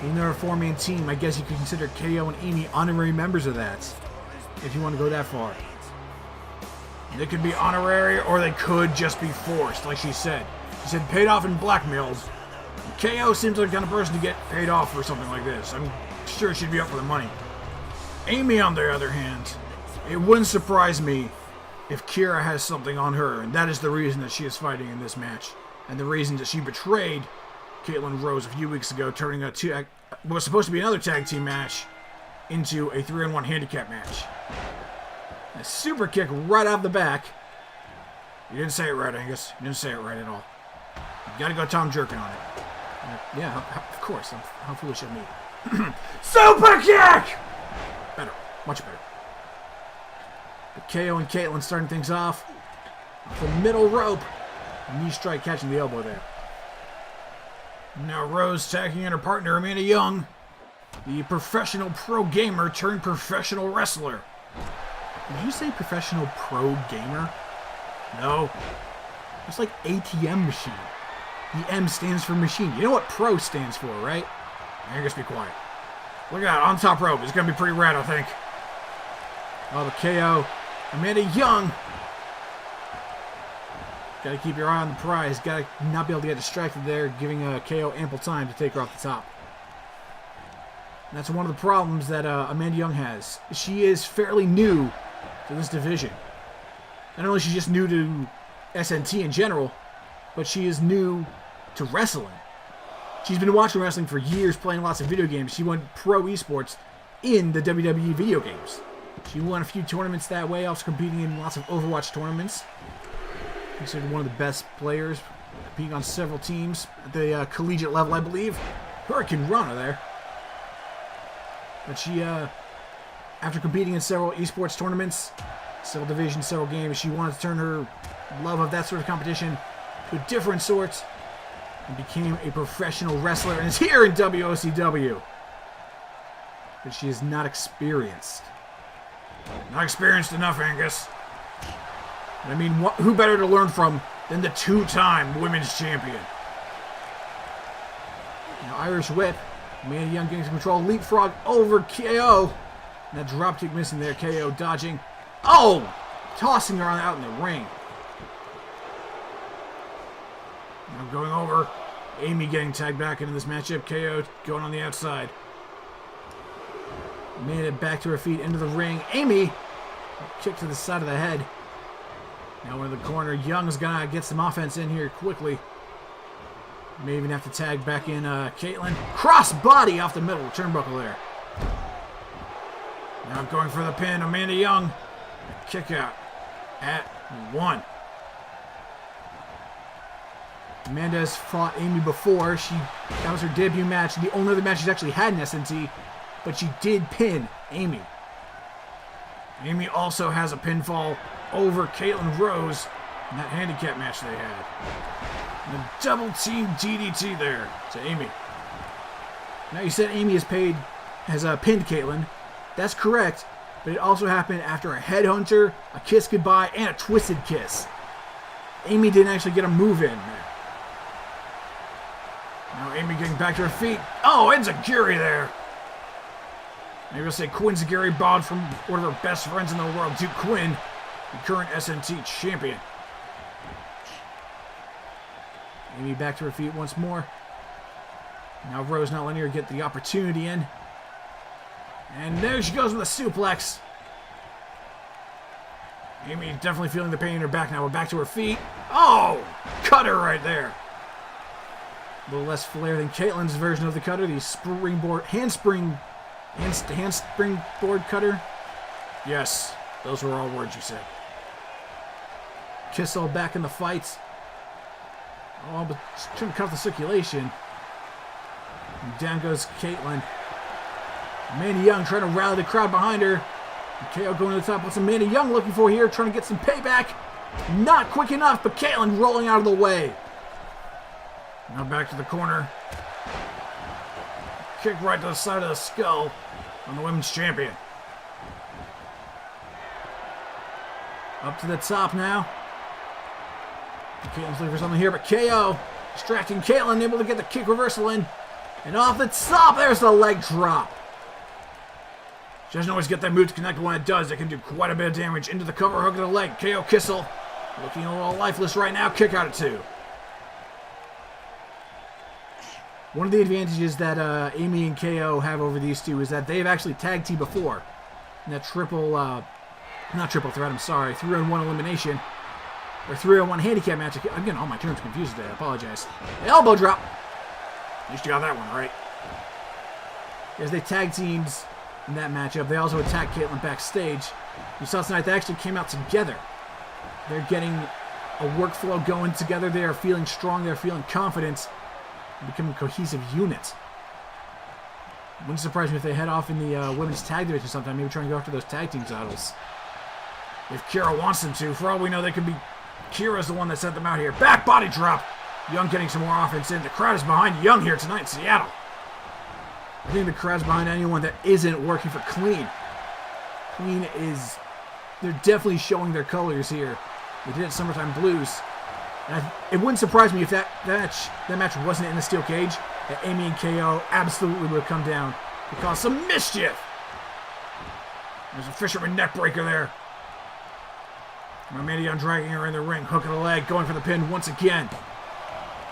In their 4-man team, I guess you could consider KO and Amy honorary members of that, if you want to go that far. They could be honorary, or they could just be forced, like she said. She said paid off and blackmailed. KO seems like the kind of person to get paid off for something like this. I'm sure she'd be up for the money. Amy, on the other hand, it wouldn't surprise me if Kira has something on her, and that is the reason that she is fighting in this match. And the reason that she betrayed Caitlyn Rose a few weeks ago, turning what was supposed to be another tag team match into a 3-on-1 handicap match. A super kick right out the back. You didn't say it right, Angus. You didn't say it right at all. You gotta go Tom Jerkin on it. Yeah, of course. How foolish of me. Super kick! Better. Much better. But KO and Caitlyn starting things off. The middle rope. Knee strike catching the elbow there. Now Rose tagging in her partner Amanda Young. The professional pro gamer turned professional wrestler. Did you say professional pro gamer? No. It's like ATM machine. The M stands for machine. You know what pro stands for, right? Angus, be quiet. Look out, on top rope. It's going to be pretty rad, I think. Oh, the KO. Amanda Young. Got to keep your eye on the prize. Got to not be able to get distracted there, giving KO ample time to take her off the top. And that's one of the problems that Amanda Young has. She is fairly new to this division. Not only is she just new to SNT in general, but she is new to wrestling. She's been watching wrestling for years, playing lots of video games. She won pro esports in the WWE video games. She won a few tournaments that way, also competing in lots of Overwatch tournaments. Considered one of the best players, competing on several teams at the collegiate level, I believe. Hurricane Rana there. But she, after competing in several esports tournaments, several divisions, several games, she wanted to turn her love of that sort of competition to a different sort and became a professional wrestler and is here in WOCW. But she is not experienced. Not experienced enough, Angus. I mean, who better to learn from than the 2-time women's champion? Now, Irish Whip. Amanda Young getting some control. Leapfrog over KO. And that dropkick missing there. KO dodging. Oh! Tossing her out in the ring. Now going over. Amy getting tagged back into this matchup. KO going on the outside. Made it back to her feet into the ring. Amy, kick to the side of the head. Now in the corner. Young's gonna get some offense in here quickly. May even have to tag back in Caitlyn. Cross body off the middle turnbuckle there. Now going for the pin. Amanda Young. Kick out at 1. Amanda has fought Amy before. That was her debut match. The only other match she's actually had in SNT. But she did pin Amy. Amy also has a pinfall over Caitlyn Rose in that handicap match they had. And a double team DDT there to Amy. Now you said Amy has pinned Caitlyn. That's correct, but it also happened after a headhunter, a kiss goodbye, and a twisted kiss. Amy didn't actually get a move in there. Now Amy getting back to her feet. Oh, Enziguri there. Maybe we'll say Quinn Zaguri bowed from one of her best friends in the world, Duke Quinn, the current SNT champion. Amy back to her feet once more. Now Rose not letting her get the opportunity in. And there she goes with a suplex. Amy definitely feeling the pain in her back now. We're back to her feet. Oh! Cutter right there. A little less flair than Caitlyn's version of the cutter. The springboard, handspring board cutter. Yes, those were all words you said. Kissel back in the fight. Oh, but trying to cut off the circulation. And down goes Caitlyn. Amanda Young trying to rally the crowd behind her. And KO going to the top. What's Amanda Young looking for here? Trying to get some payback. Not quick enough, but Caitlyn rolling out of the way. Now back to the corner. Kick right to the side of the skull on the women's champion. Up to the top now. Caitlyn's looking for something here, but KO distracting Caitlyn, able to get the kick reversal in. And off the top, there's the leg drop. She doesn't always get that move to connect, but when it does, it can do quite a bit of damage. Into the cover hook of the leg. KO Kissel looking a little lifeless right now. Kick out at 2. One of the advantages that Amy and KO have over these two is that they've actually tag teamed before. In that not triple threat, I'm sorry, 3-on-1 elimination. Or 3-on-1 handicap match. I'm getting all my terms confused today, I apologize. The elbow drop. At least you got that one right. As they tag teams in that matchup, they also attacked Caitlyn backstage. You saw tonight they actually came out together. They're getting a workflow going together. They are feeling strong. They're feeling confident. Becoming a cohesive unit. Wouldn't surprise me if they head off in the women's tag division sometime, maybe try and go after those tag team titles. If Kira wants them to. For all we know, they could be Kira's the one that sent them out here. Back body drop. Young getting some more offense in. The crowd is behind Young here tonight in Seattle. I think the crowd's behind anyone that isn't working for Clean. Clean is... They're definitely showing their colors here. They did it Summertime Blues. And it wouldn't surprise me if that match wasn't in the steel cage, that Amy and KO absolutely would have come down to cause some mischief. There's a fisherman neck breaker there. Amanda Young dragging her in the ring, hook of the leg, going for the pin once again.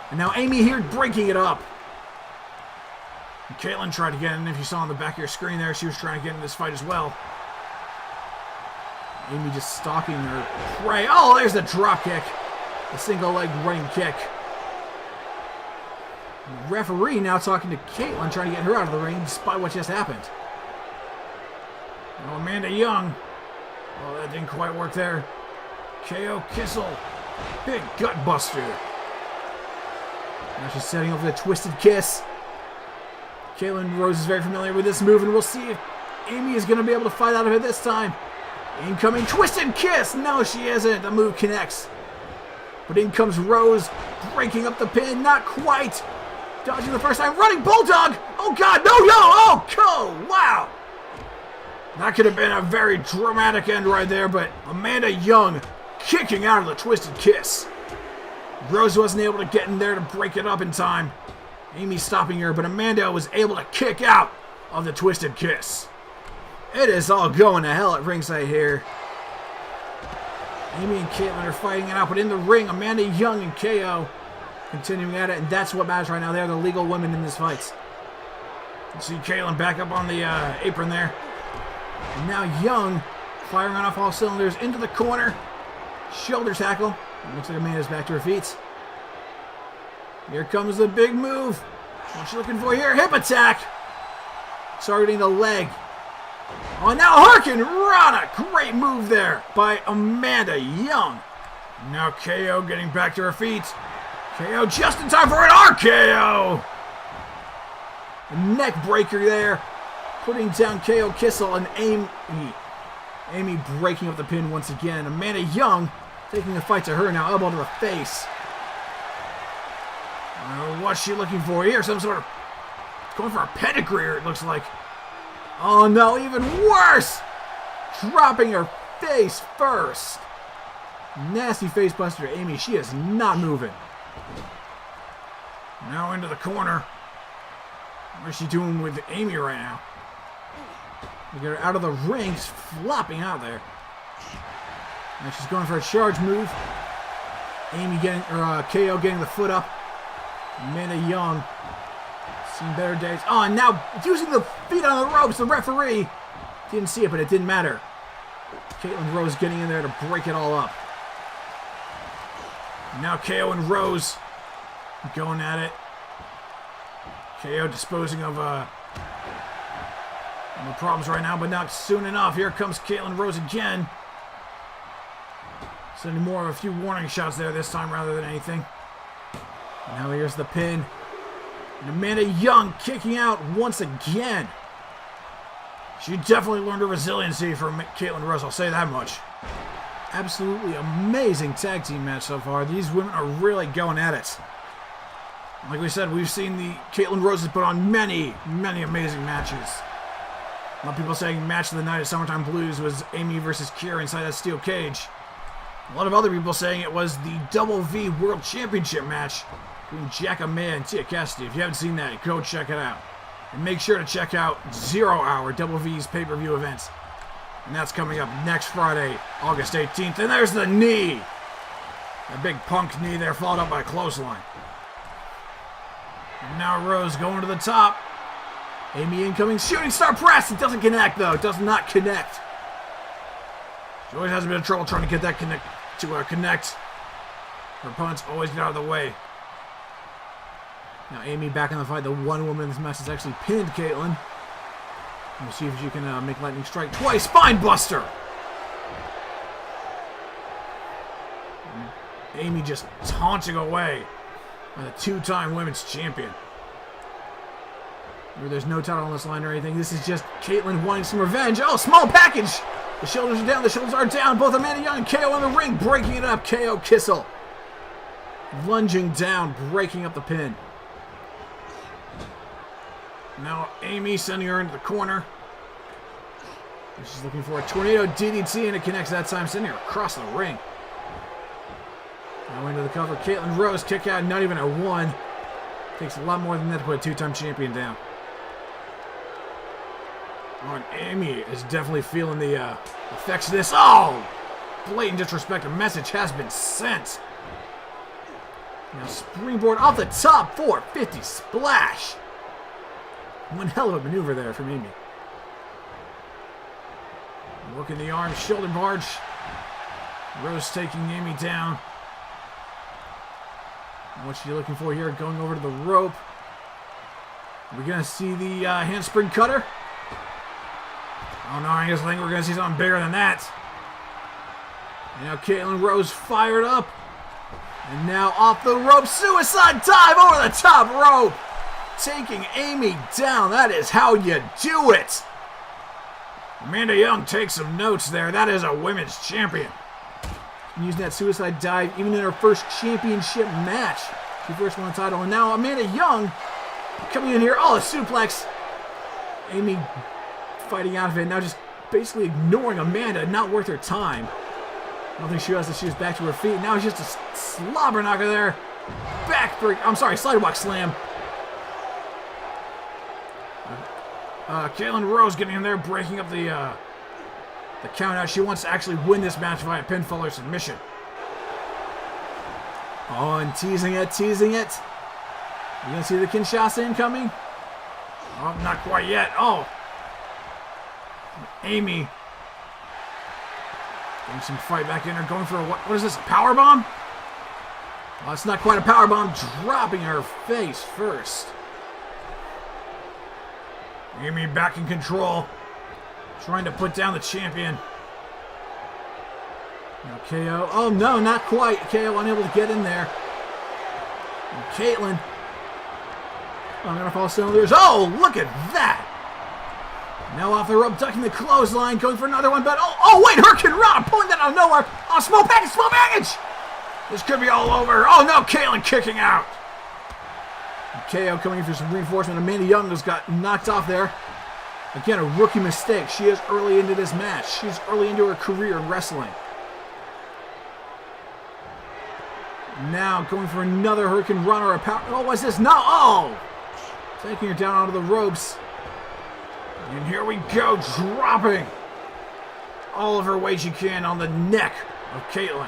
And now Amy here breaking it up. And Caitlyn tried to get in. If you saw on the back of your screen there, she was trying to get in this fight as well. Amy just stalking her prey. Oh, there's the drop kick. A single leg running kick. The referee now talking to Caitlyn, trying to get her out of the ring despite what just happened. Now Amanda Young. Oh, that didn't quite work there. KO Kissel. Big gut buster. Now she's setting up for the twisted kiss. Caitlyn Rose is very familiar with this move, and we'll see if Amy is going to be able to fight out of it this time. Incoming twisted kiss. No, she isn't. The move connects. But in comes Rose, breaking up the pin. Not quite. Dodging the first time. Running Bulldog. Oh, God. No. Oh, wow. That could have been a very dramatic end right there, but Amanda Young kicking out of the twisted kiss. Rose wasn't able to get in there to break it up in time. Amy stopping her, but Amanda was able to kick out of the twisted kiss. It is all going to hell at ringside here. Amy and Caitlyn are fighting it out, but in the ring, Amanda Young and KO continuing at it, and that's what matters right now. They're the legal women in this fight. You see Caitlyn back up on the apron there. And now Young firing on off all cylinders into the corner. Shoulder tackle. It looks like Amanda's back to her feet. Here comes the big move. What's she looking for here? Hip attack. Targeting the leg. Oh, now Harkin Rana. Great move there by Amanda Young. Now KO getting back to her feet. KO just in time for an RKO. A neck breaker there. Putting down KO Kissel and Amy breaking up the pin once again. Amanda Young taking the fight to her now. Elbow to the face. What's she looking for here? Some sort of... going for a pedigree, it looks like. Oh no, even worse! Dropping her face first. Nasty face buster to Amy. She is not moving. Now into the corner. What is she doing with Amy right now? We get her out of the ring. She's flopping out there. Now she's going for a charge move. Amy getting, or KO getting the foot up. Amanda Young. Seen better days. Oh, and now using the feet on the ropes. The referee didn't see it, but it didn't matter. Caitlin Rose getting in there to break it all up. Now KO and Rose going at it. KO disposing of no problems right now, but not soon enough. Here comes Caitlin Rose again. Sending more of a few warning shots there this time rather than anything. And now here's the pin. And Amanda Young kicking out once again. She definitely learned her resiliency from Caitlin Rose, I'll say that much. Absolutely amazing tag team match so far. These women are really going at it. Like we said, we've seen the Caitlin Roses put on many, many amazing matches. A lot of people saying match of the night at Summertime Blues was Amy versus Kira inside that steel cage. A lot of other people saying it was the Double V World Championship match between Jack Amaya and Tia Cassidy. If you haven't seen that, go check it out. And make sure to check out 0 Hour Double V's pay-per-view events. And that's coming up next Friday, August 18th. And there's the knee. That big Punk knee there, followed up by a clothesline. And now Rose going to the top. Amy incoming, shooting star press. It doesn't connect, though. It does not connect. She always has a bit of trouble trying to get that connect. Her opponents always get out of the way. Now Amy back in the fight. The one woman in this match has actually pinned Caitlin. We'll see if she can make lightning strike twice. Spine buster. And Amy just taunting away by the two-time women's champion. There's no title on this line or anything. This is just Caitlin wanting some revenge. Oh, small package. The shoulders are down. The shoulders are down. Both Amanda Young and KO in the ring, breaking it up. KO Kissel lunging down, breaking up the pin. Now Amy sending her into the corner. She's looking for a tornado DDT, and it connects that time, sending her across the ring. Now into the cover. Caitlin Rose kick out, not even a one. Takes a lot more than that to put a two-time champion down. Oh, and Amy is definitely feeling the effects of this. Oh! Blatant disrespect. A message has been sent. Now springboard off the top. 450 splash. One hell of a maneuver there from Amy. Working the arm, shoulder barge. Rose taking Amy down. And what's she looking for here? Going over to the rope. We're going to see the handspring cutter. Oh no, I guess I think we're going to see something bigger than that. And now Caitlin Rose fired up. And now off the rope, suicide dive over the top rope. Taking Amy down. That is how you do it. Amanda Young takes some notes there. That is a women's champion. And using that suicide dive even in her first championship match. She first won the title. And now Amanda Young coming in here. Oh, a suplex. Amy fighting out of it. Now just basically ignoring Amanda. Not worth her time. I don't think she realized that she was back to her feet. Now it's just a slobber knocker there. Backbreak. I'm sorry, sidewalk slam. Caitlin Rose getting in there, breaking up the count out. She wants to actually win this match via pinfall or submission. Oh, and teasing it, teasing it. You gonna see the Kinshasa incoming? Oh, not quite yet. Oh. Amy getting some fight back in her, going for a, what is this, a power bomb? Well, it's not quite a power bomb, dropping her face first. Amy back in control, trying to put down the champion. Now KO, oh no, not quite. KO unable to get in there. And Caitlyn, I'm gonna fall cylinders. Oh, look at that! Now off the rope, ducking the clothesline, going for another one, but oh wait, Hurricane Rana pulling that out of nowhere. Oh, small package! This could be all over. Oh no, Caitlyn kicking out. And KO coming in for some reinforcement. Amanda Young just got knocked off there. Again, a rookie mistake. She is early into this match. She's early into her career in wrestling. Now going for another Hurricane Rana or a power. Oh, what's this? No! Oh! Taking her down onto the ropes. And here we go, dropping all of her weight she can on the neck of Caitlyn.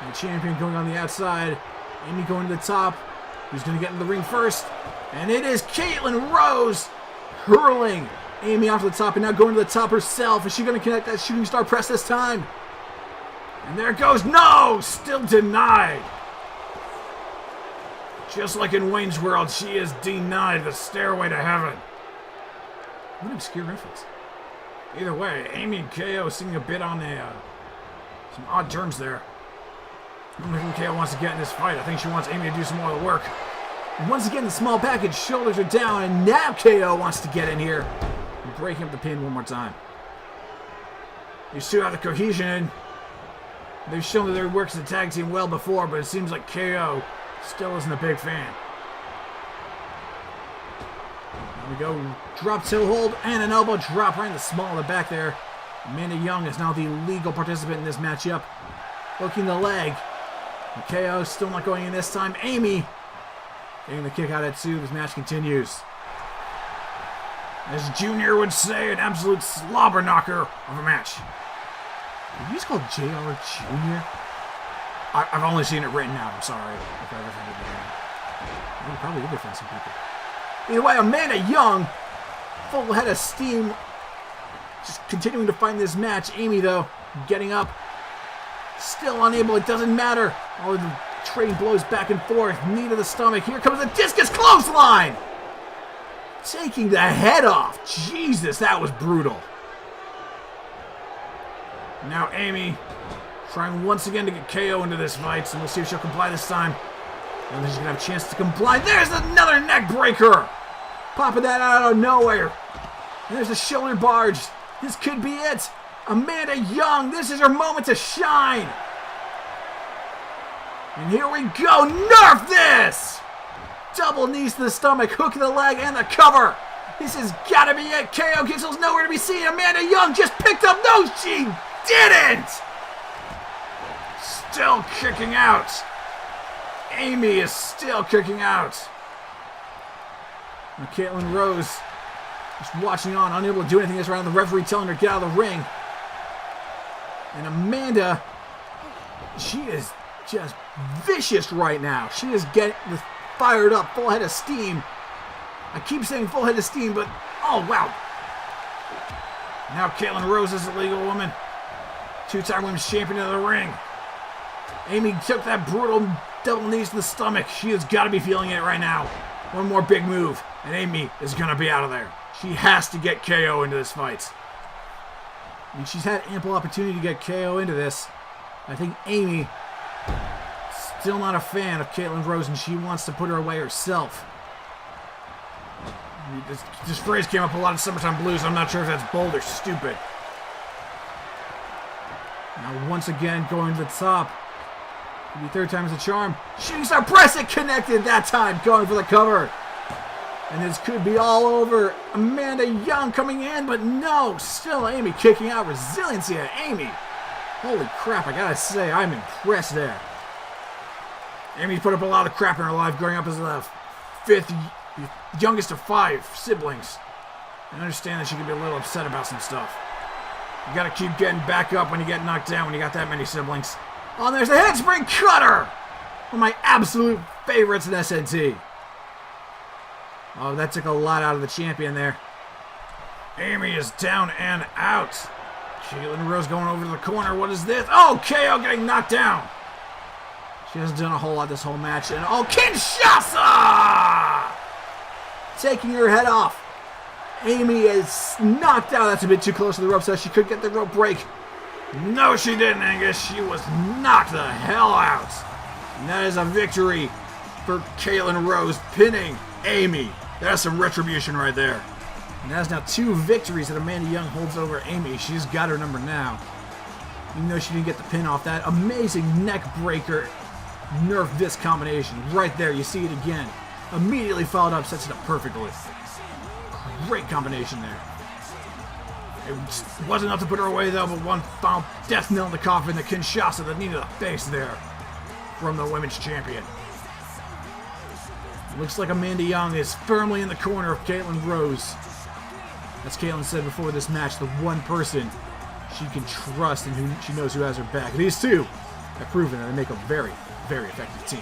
And the champion going on the outside. Amy going to the top. Who's going to get in the ring first? And it is Caitlyn Rose hurling Amy off the top and now going to the top herself. Is she going to connect that shooting star press this time? And there it goes. No! Still denied. Just like in Wayne's World, she is denied the stairway to heaven. What an obscure reference. Either way, Amy and KO singing a bit on some odd terms there. I don't think KO wants to get in this fight. I think she wants Amy to do some more of the work. And once again, the small package, shoulders are down, and now KO wants to get in here and break up the pin one more time. These two have the cohesion. They've shown that they worked as a tag team well before, but it seems like KO still isn't a big fan. There we go. Drop toe hold and an elbow drop right in the small of the back there. Amanda Young is now the legal participant in this matchup. Hooking the leg. And KO still not going in this time. Amy getting the kick out at 2. This match continues. As Junior would say, an absolute slobber knocker of a match. Did you just call JR Jr.? I've only seen it written out. I'm sorry if I ever think of that. You probably did offend some people. Either way, Amanda Young, full head of steam, just continuing to fight this match. Amy, though, getting up, still unable. It doesn't matter. All of the trading blows back and forth. Knee to the stomach. Here comes a discus clothesline, taking the head off. Jesus, that was brutal. Now Amy trying once again to get KO into this fight, and we'll see if she'll comply this time. And then she's going to have a chance to comply. There's another neck breaker! Popping that out of nowhere. And there's a shoulder barge. This could be it. Amanda Young, this is her moment to shine. And here we go. Nerf this! Double knees to the stomach, hook in the leg, and the cover. This has got to be it. KO Kixel's nowhere to be seen. Amanda Young just picked up. No, she didn't! Still kicking out. Amy is still kicking out. And Caitlyn Rose just watching on, unable to do anything this round. The referee telling her to get out of the ring. And Amanda, she is just vicious right now. She is getting fired up, full head of steam. I keep saying full head of steam, but oh wow. Now Caitlyn Rose is a legal woman. 2-time women's champion of the ring. Amy took that brutal double knees to the stomach. She has got to be feeling it right now. One more big move, and Amy is going to be out of there. She has to get KO into this fight. I mean, she's had ample opportunity to get KO into this. I think Amy, still not a fan of Caitlyn Rose, and she wants to put her away herself. This phrase came up a lot in Summertime Blues. I'm not sure if that's bold or stupid. Now once again going to the top. Maybe third time's the charm. Shooting star press, it connected that time. Going for the cover. And this could be all over. Amanda Young coming in, but no. Still Amy kicking out. Resiliency of Amy. Holy crap, I gotta say, I'm impressed there. Amy put up a lot of crap in her life growing up as the youngest of 5 siblings. I understand that she can be a little upset about some stuff. You gotta keep getting back up when you get knocked down when you got that many siblings. Oh, and there's a handspring cutter! One of my absolute favorites in SNT. Oh, that took a lot out of the champion there. Amy is down and out. Caitlin Rose going over to the corner. What is this? Oh, KO getting knocked down. She hasn't done a whole lot this whole match. And oh, Kinshasa! Taking her head off. Amy is knocked out. That's a bit too close to the rope, so she could get the rope break. No, she didn't, Angus. She was knocked the hell out. And that is a victory for Caitlin Rose, pinning Amy. That's some retribution right there. And that's now 2 victories that Amanda Young holds over Amy. She's got her number now. Even though she didn't get the pin off that amazing neck breaker nerf this combination. Right there, you see it again. Immediately followed up, sets it up perfectly. Great combination there. It wasn't enough to put her away though, but one final death knell in the coffin, the Kinshasa that needed a face there from the women's champion. Looks like Amanda Young is firmly in the corner of Caitlin Rose. As Caitlin said before this match, the one person she can trust and who she knows who has her back. These two have proven that they make a very, very effective team.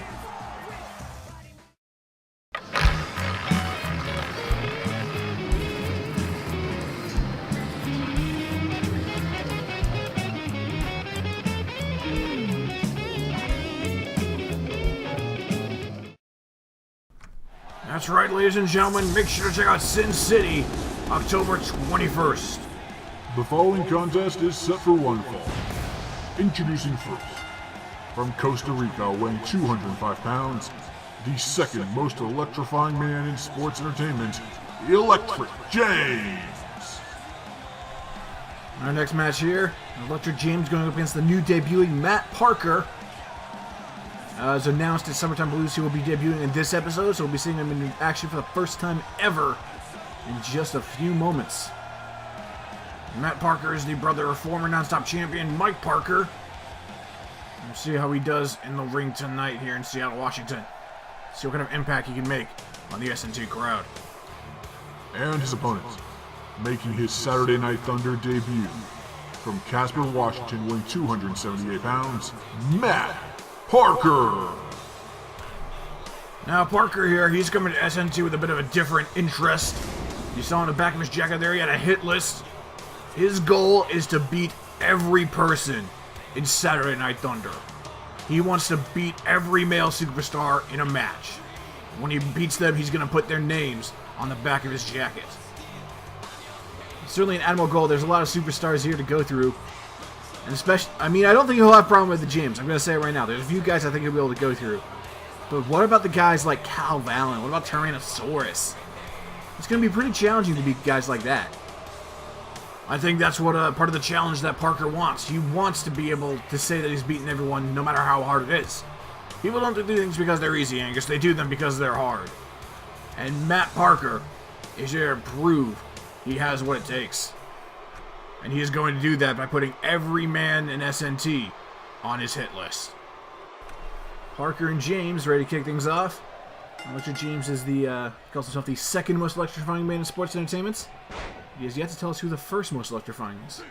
That's right, ladies and gentlemen. Make sure to check out Sin City, October 21st. The following contest is set for one fall. Introducing first, from Costa Rica, weighing 205 pounds, the second most electrifying man in sports entertainment, Electric James. Our next match here, Electric James going up against the new debuting Matt Parker. As announced at Summertime Blues, he will be debuting in this episode, so we'll be seeing him in action for the first time ever in just a few moments. Matt Parker is the brother of former non-stop champion Mike Parker. We'll see how he does in the ring tonight here in Seattle, Washington. See what kind of impact he can make on the SNT crowd. And his opponent, making his Saturday Night Thunder debut, from Casper, Washington, weighing 278 pounds, Matt Parker. Now Parker here, he's coming to SNT with a bit of a different interest. You saw on the back of his jacket there, he had a hit list. His goal is to beat every person in Saturday Night Thunder. He wants to beat every male superstar in a match. When he beats them, he's going to put their names on the back of his jacket. It's certainly an admirable goal. There's a lot of superstars here to go through. And especially, I don't think he'll have a problem with the James. I'm going to say it right now. There's a few guys I think he'll be able to go through. But what about the guys like Cal Valen? What about Tyrannosaurus? It's going to be pretty challenging to beat guys like that. I think that's what part of the challenge that Parker wants. He wants to be able to say that he's beaten everyone no matter how hard it is. People don't do things because they're easy, Angus. They do them because they're hard. And Matt Parker is here to prove he has what it takes. And he is going to do that by putting every man in SNT on his hit list. Parker and James ready to kick things off. Electric James is he calls himself the second most electrifying man in sports entertainment. He has yet to tell us who the first most electrifying is.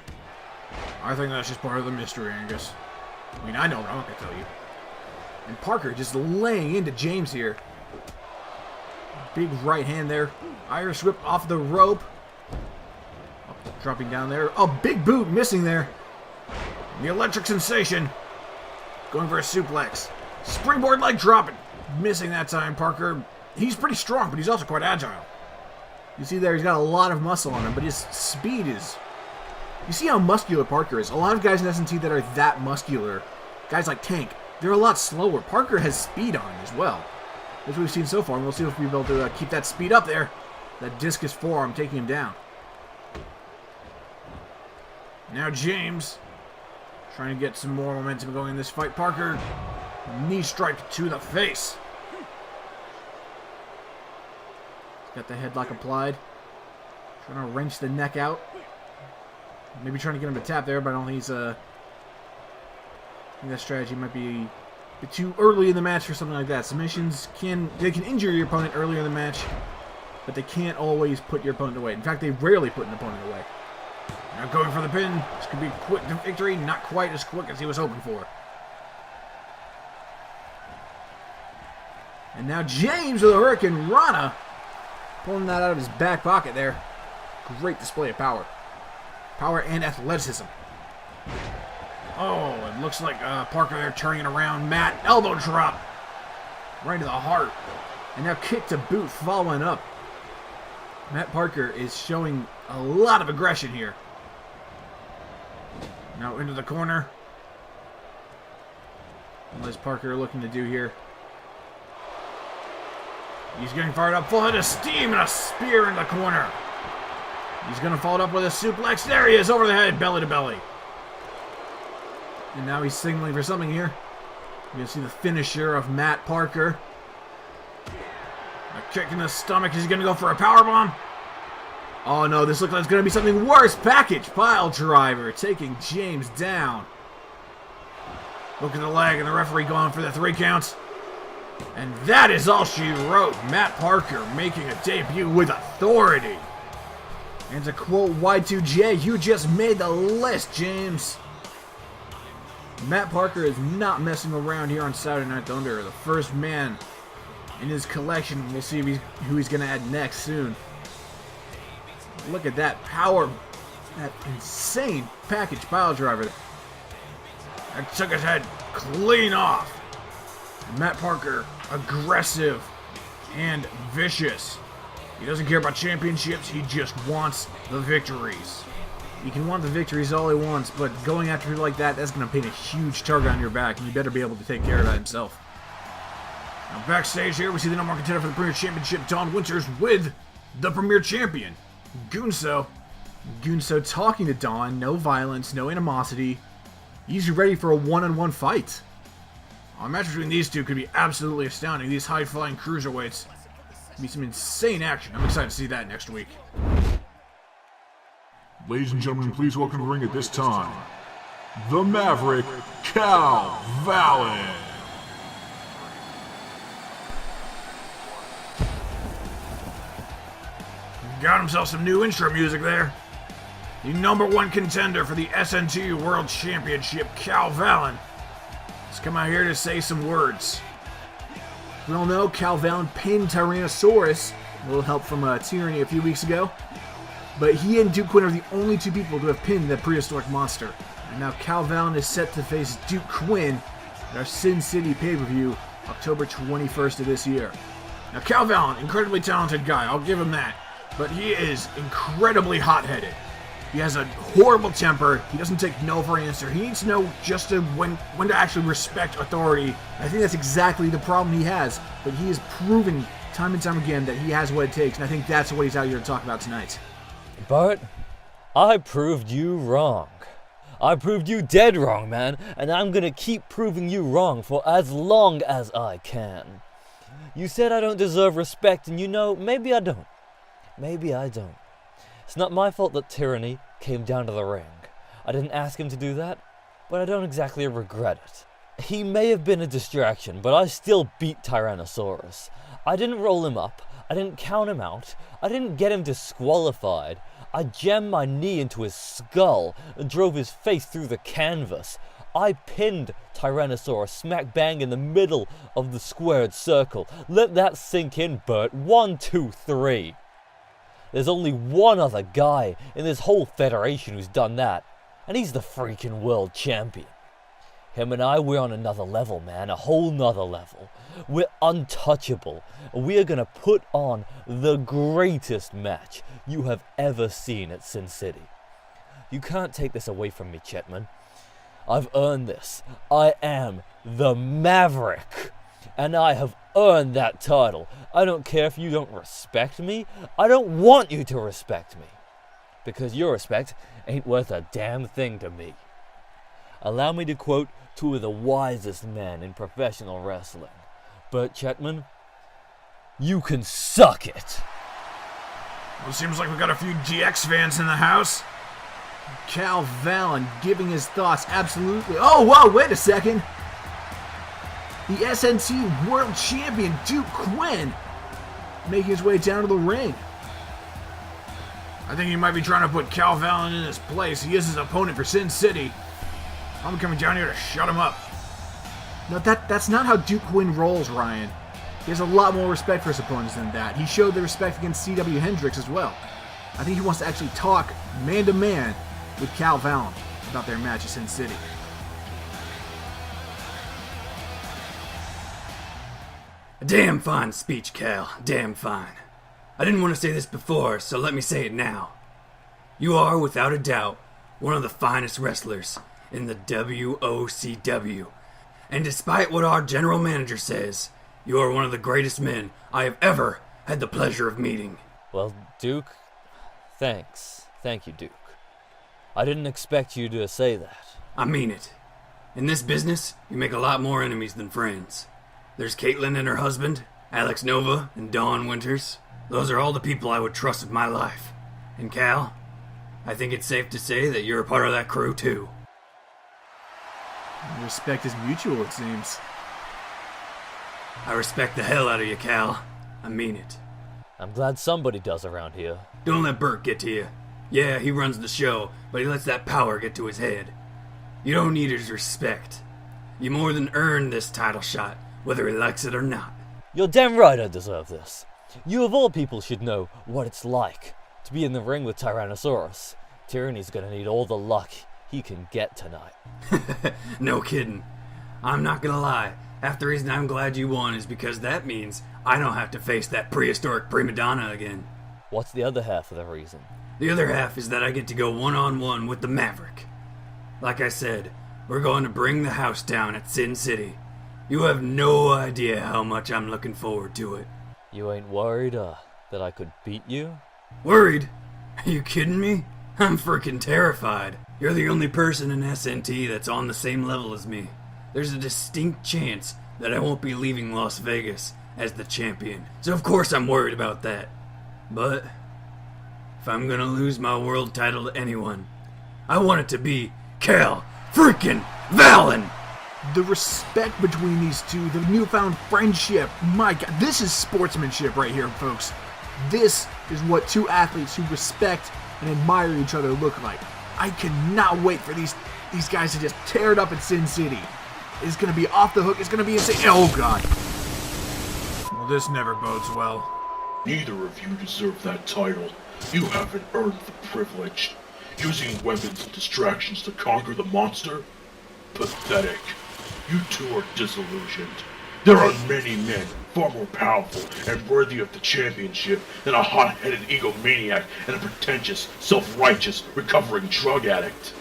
I think that's just part of the mystery, Angus. I know, but I'm not going to tell you. And Parker just laying into James here. Big right hand there. Irish whip off the rope. Dropping down there. Oh, big boot missing there. The Electric Sensation going for a suplex. Springboard leg dropping. Missing that time, Parker. He's pretty strong, but he's also quite agile. You see there, he's got a lot of muscle on him, but his speed is... You see how muscular Parker is. A lot of guys in SNT that are that muscular, guys like Tank, they're a lot slower. Parker has speed on him as well. That's what we've seen so far, and we'll see if we'll be able to keep that speed up there. That discus forearm taking him down. Now James, trying to get some more momentum going in this fight. Parker, knee strike to the face. He's got the headlock applied. Trying to wrench the neck out. Maybe trying to get him to tap there, but I don't think he's I think that strategy might be a bit too early in the match for something like that. Submissions can injure your opponent earlier in the match, but they can't always put your opponent away. In fact, they rarely put an opponent away. Now going for the pin. This could be a quick victory. Not quite as quick as he was hoping for. And now James with a Hurricane Rana. Pulling that out of his back pocket there. Great display of power. Power and athleticism. Oh, it looks like Parker there turning it around. Matt, elbow drop. Right to the heart. And now kick to boot following up. Matt Parker is showing a lot of aggression here. Now into the corner. What is Parker looking to do here? He's getting fired up, full head of steam, and a spear in the corner. He's going to follow it up with a suplex. There he is, over the head, belly to belly. And now he's signaling for something here. You're going to see the finisher of Matt Parker. A kick in the stomach. Is he going to go for a powerbomb? Oh no, this looks like it's going to be something worse. Package pile driver taking James down. Look at the leg and the referee going for the 3 counts. And that is all she wrote. Matt Parker making a debut with authority. And to quote Y2J, you just made the list, James. Matt Parker is not messing around here on Saturday Night Thunder. The first man in his collection. We'll see who he's going to add next soon. Look at that power. That insane package pile driver. That took his head clean off. Matt Parker, aggressive and vicious. He doesn't care about championships, he just wants the victories. He can want the victories all he wants, but going after people like that, that's going to paint a huge target on your back, and you better be able to take care of that himself. Now backstage here, we see the number 1 contender for the Premier Championship, Don Winters, with the Premier Champion, Gunso. Gunso talking to Don, no violence, no animosity. He's ready for a one-on-one fight. A match between these two could be absolutely astounding. These high-flying cruiserweights. Be some insane action. I'm excited to see that next week. Ladies and gentlemen, please welcome to the ring at this time, the Maverick, Cal Valin. Got himself some new intro music there. The number 1 contender for the SNT World Championship, Cal Valin, has come out here to say some words. We all know Cal Valin pinned Tyrannosaurus, a little help from Tyranny a few weeks ago. But he and Duke Quinn are the only 2 people to have pinned that prehistoric monster. And now Cal Valin is set to face Duke Quinn at our Sin City pay-per-view, October 21st of this year. Now Cal Valin, incredibly talented guy, I'll give him that. But he is incredibly hot-headed. He has a horrible temper. He doesn't take no for an answer. He needs to know just when to actually respect authority. I think that's exactly the problem he has. But he has proven time and time again that he has what it takes. And I think that's what he's out here to talk about tonight. But I proved you wrong. I proved you dead wrong, man. And I'm gonna keep proving you wrong for as long as I can. You said I don't deserve respect, and you know, maybe I don't. Maybe I don't. It's not my fault that Tyranny came down to the ring. I didn't ask him to do that, but I don't exactly regret it. He may have been a distraction, but I still beat Tyrannosaurus. I didn't roll him up, I didn't count him out, I didn't get him disqualified. I jammed my knee into his skull and drove his face through the canvas. I pinned Tyrannosaurus smack bang in the middle of the squared circle. Let that sink in, Bert. 1, 2, 3. There's only one other guy in this whole federation who's done that, and he's the freaking world champion. Him and I, we're on another level, man, a whole nother level. We're untouchable. We're gonna put on the greatest match you have ever seen at Sin City. You can't take this away from me, Chetman. I've earned this. I am the Maverick. And I have earned that title. I don't care if you don't respect me. I don't want you to respect me. Because your respect ain't worth a damn thing to me. Allow me to quote 2 of the wisest men in professional wrestling. Bert Chetman, you can suck it. Well, it seems like we got a few GX fans in the house. Cal Valin giving his thoughts absolutely. Oh, whoa, wait a second. The SNT World Champion Duke Quinn making his way down to the ring. I think he might be trying to put Cal Valin in his place. He is his opponent for Sin City. I'm coming down here to shut him up. No, that's not how Duke Quinn rolls, Ryan. He has a lot more respect for his opponents than that. He showed the respect against C.W. Hendricks as well. I think he wants to actually talk man-to-man with Cal Valin about their match at Sin City. A damn fine speech, Cal. Damn fine. I didn't want to say this before, so let me say it now. You are, without a doubt, one of the finest wrestlers in the WOCW. And despite what our general manager says, you are one of the greatest men I have ever had the pleasure of meeting. Well, Duke, thanks. Thank you, Duke. I didn't expect you to say that. I mean it. In this business, you make a lot more enemies than friends. There's Caitlin and her husband, Alex Nova and Dawn Winters. Those are all the people I would trust with my life. And Cal, I think it's safe to say that you're a part of that crew too. Respect is mutual, it seems. I respect the hell out of you, Cal. I mean it. I'm glad somebody does around here. Don't let Burt get to you. Yeah, he runs the show, but he lets that power get to his head. You don't need his respect. You more than earned this title shot, whether he likes it or not. You're damn right I deserve this. You of all people should know what it's like to be in the ring with Tyrannosaurus. Tyranny's gonna need all the luck he can get tonight. No kidding. I'm not gonna lie. Half the reason I'm glad you won is because that means I don't have to face that prehistoric prima donna again. What's the other half of the reason? The other half is that I get to go one-on-one with the Maverick. Like I said, we're going to bring the house down at Sin City. You have no idea how much I'm looking forward to it. You ain't worried, that I could beat you? Worried? Are you kidding me? I'm freaking terrified. You're the only person in SNT that's on the same level as me. There's a distinct chance that I won't be leaving Las Vegas as the champion. So of course I'm worried about that. But if I'm gonna lose my world title to anyone, I want it to be Cal freaking Valin! The respect between these two, the newfound friendship, my God, this is sportsmanship right here, folks. This is what two athletes who respect and admire each other look like. I cannot wait for these guys to just tear it up at Sin City. It's going to be off the hook. It's going to be insane. Oh, God. Well, this never bodes well. Neither of you deserve that title. You haven't earned the privilege. Using weapons and distractions to conquer the monster? Pathetic. You two are disillusioned. There are many men far more powerful and worthy of the championship than a hot-headed egomaniac and a pretentious, self-righteous, recovering drug addict.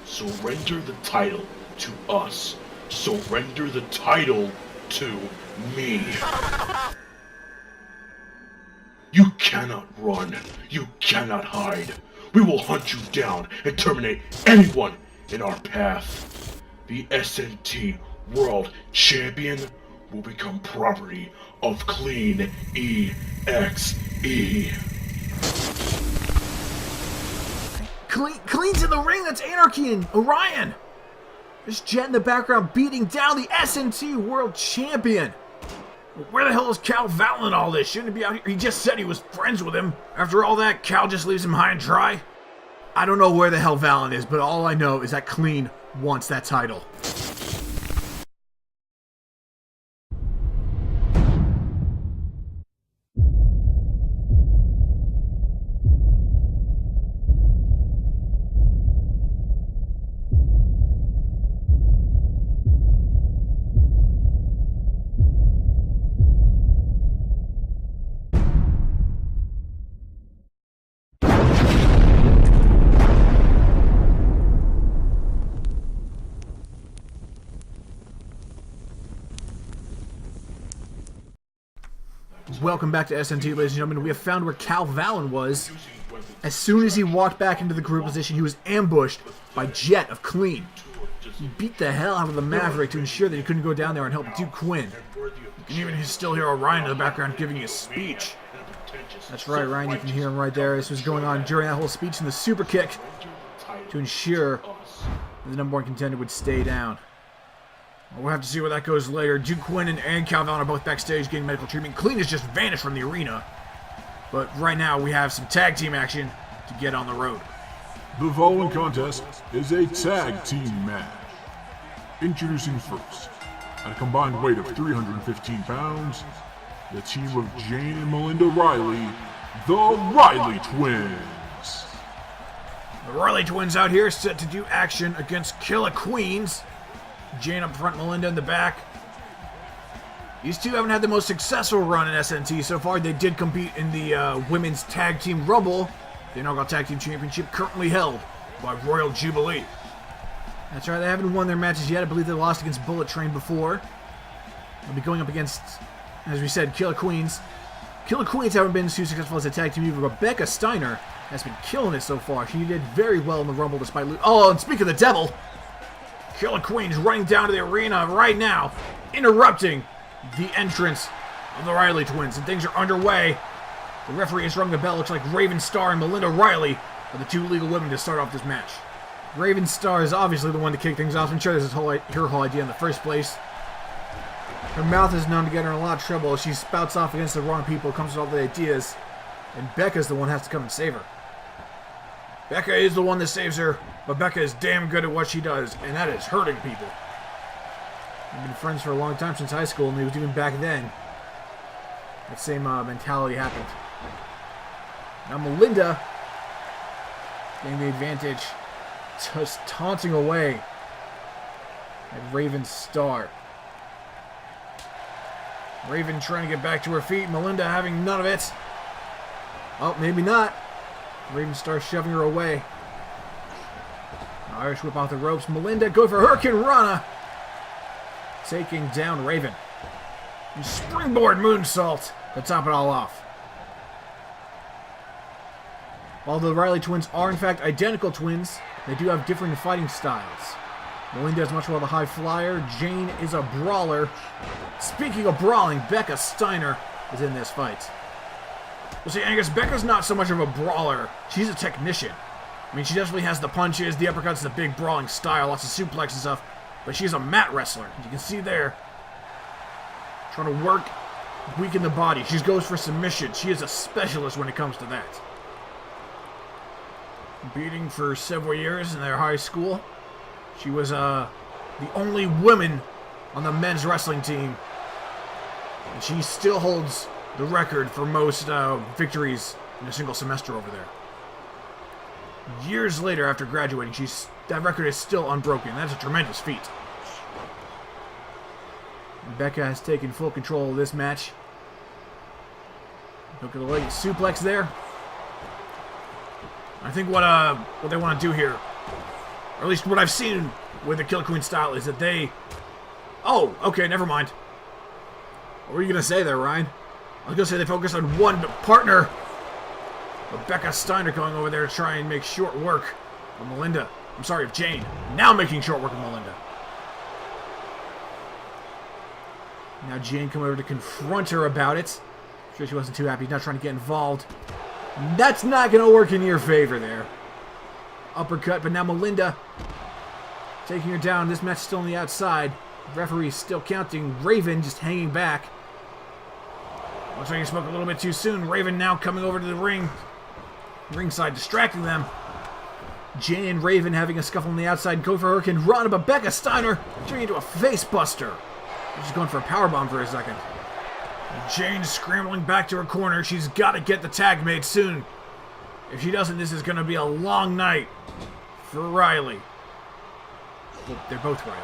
Surrender the title to us. Surrender the title to me. You cannot run. You cannot hide. We will hunt you down and terminate anyone in our path. The SNT World Champion will become property of Clean EXE. Clean's in the ring. That's Anarchy and Orion. There's Jet in the background beating down the SNT World Champion. Where the hell is Cal Valin in all this? Shouldn't he be out here? He just said he was friends with him. After all that, Cal just leaves him high and dry. I don't know where the hell Valin is, but all I know is that Clean wants that title. Welcome back to SNT, ladies and gentlemen. We have found where Cal Valin was. As soon as he walked back into the group position, he was ambushed by Jet of Clean. He beat the hell out of the Maverick to ensure that he couldn't go down there and help Duke Quinn. You can even still hear Orion in the background giving a speech. That's right, Ryan, you can hear him right there. This was going on during that whole speech in the super kick to ensure that the number one contender would stay down. We'll have to see where that goes later. Duke Quinn and Cal Valin are both backstage getting medical treatment. Clean has just vanished from the arena. But right now we have some tag team action to get on the road. The following contest is a tag team match. Introducing first, at a combined weight of 315 pounds, the team of Jane and Melinda Riley the Riley Twins. The Riley Twins out here set to do action against Killer Queens. Jane up front, Melinda in the back. These two haven't had the most successful run in SNT so far. They did compete in the Women's Tag Team Rumble, the inaugural Tag Team Championship currently held by Royal Jubilee. That's right, they haven't won their matches yet. I believe they lost against Bullet Train before. They'll be going up against, as we said, Killer Queens. Killer Queens haven't been too successful as a tag team either. Rebecca Steiner has been killing it so far. She did very well in the Rumble despite losing. Oh, and speak of the devil, Killer Queens running down to the arena right now, interrupting the entrance of the Riley Twins, and things are underway. The referee has rung the bell. Looks like Raven Starr and Melinda Riley are the two legal women to start off this match. Raven Starr is obviously the one to kick things off. I'm sure this is her whole idea in the first place. Her mouth is known to get her in a lot of trouble. She spouts off against the wrong people, comes with all the ideas, and Becca's the one who has to come and save her. Becca is the one that saves her, but Becca is damn good at what she does, and that is hurting people. We've been friends for a long time, since high school, and it was even back then that same mentality happened. Now Melinda getting the advantage, just taunting away at Raven Starr. Raven trying to get back to her feet, Melinda having none of it. Oh, maybe not. Raven Starr shoving her away. Irish whip off the ropes. Melinda go for Hurricane Rana. Taking down Raven. And springboard moonsault to top it all off. While the Riley twins are in fact identical twins, they do have different fighting styles. Melinda is much more of a high flyer. Jane is a brawler. Speaking of brawling, Becca Steiner is in this fight. Well, see, Angus, Becca's not so much of a brawler. She's a technician. I mean, she definitely has the punches, the uppercuts, the big brawling style, lots of suplex and stuff. But she's a mat wrestler. As you can see there, trying to work, weaken the body. She goes for submission. She is a specialist when it comes to that. Competing for several years in their high school. She was the only woman on the men's wrestling team. And she still holds the record for most victories in a single semester over there. Years later after graduating, that record is still unbroken. That's a tremendous feat. And Becca has taken full control of this match. Look at the leg suplex there. I think what they want to do here, or at least what I've seen with the Killer Queen style, is that they... Oh, okay, never mind. What were you going to say there, Ryan? I was going to say they focus on one partner. But Becca Steiner going over there to try and make short work of Melinda. I'm sorry, of Jane. Now making short work of Melinda. Now Jane coming over to confront her about it. I'm sure she wasn't too happy. She's not trying to get involved. That's not going to work in your favor there. Uppercut, but now Melinda taking her down. This match is still on the outside. Referee still counting. Raven just hanging back. Looks like he spoke a little bit too soon. Raven now coming over to the ringside, distracting them. Jane and Raven having a scuffle on the outside. Go for Hurricane Rana, but Becca Steiner turning into a face buster. She's going for a powerbomb for a second. Jane scrambling back to her corner. She's got to get the tag made soon. If she doesn't, this is going to be a long night for Riley. Well, they're both Riley.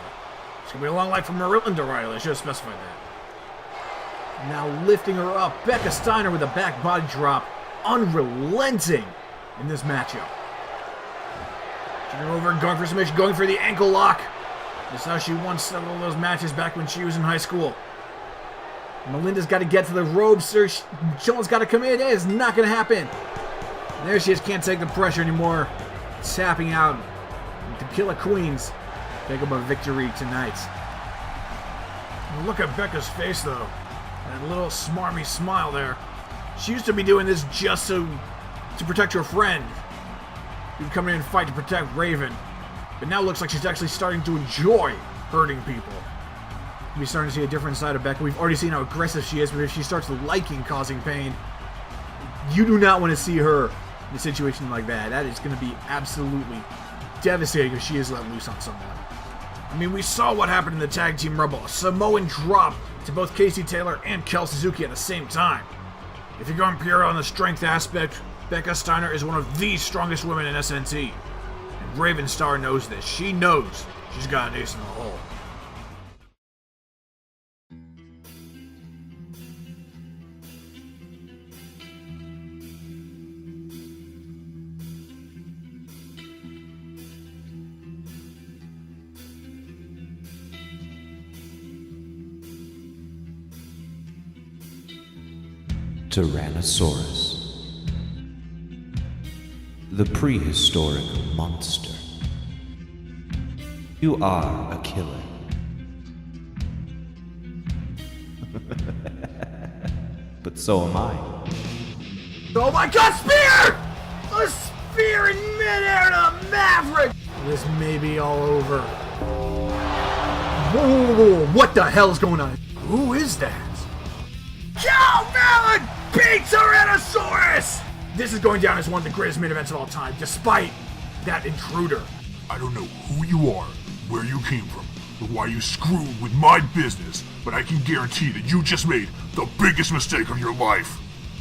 It's going to be a long night for Melinda Riley. I should have specified that. Now lifting her up. Becca Steiner with a back body drop. Unrelenting in this matchup. Turning over and going for submission. Going for the ankle lock. That's how she won several of those matches back when she was in high school. Melinda's got to get to the ropes. Someone's got to come in. It is not going to happen. And there she is. Can't take the pressure anymore. Tapping out. The Killer Queens pick up a victory tonight. Look at Becca's face, though. That little smarmy smile there. She used to be doing this just to protect her friend. She'd come in and fight to protect Raven. But now it looks like she's actually starting to enjoy hurting people. We're starting to see a different side of Becca. We've already seen how aggressive she is, but if she starts liking causing pain, you do not want to see her in a situation like that. That is going to be absolutely devastating if she is let loose on someone. I mean, we saw what happened in the Tag Team Rumble. A Samoan drop to both Casey Taylor and Kel Suzuki at the same time. If you're going pure on the strength aspect, Becca Steiner is one of the strongest women in SNT. And Raven Star knows this. She knows she's got an ace in the hole. Tyrannosaurus, the prehistoric monster. You are a killer. But so am I. Oh my god, spear! A spear in midair to Maverick! This may be all over. Whoa, what the hell's going on? Who is that? Calvin beat Tyrannosaurus! This is going down as one of the greatest main events of all time, despite that intruder. I don't know who you are, where you came from, or why you screwed with my business, but I can guarantee that you just made the biggest mistake of your life.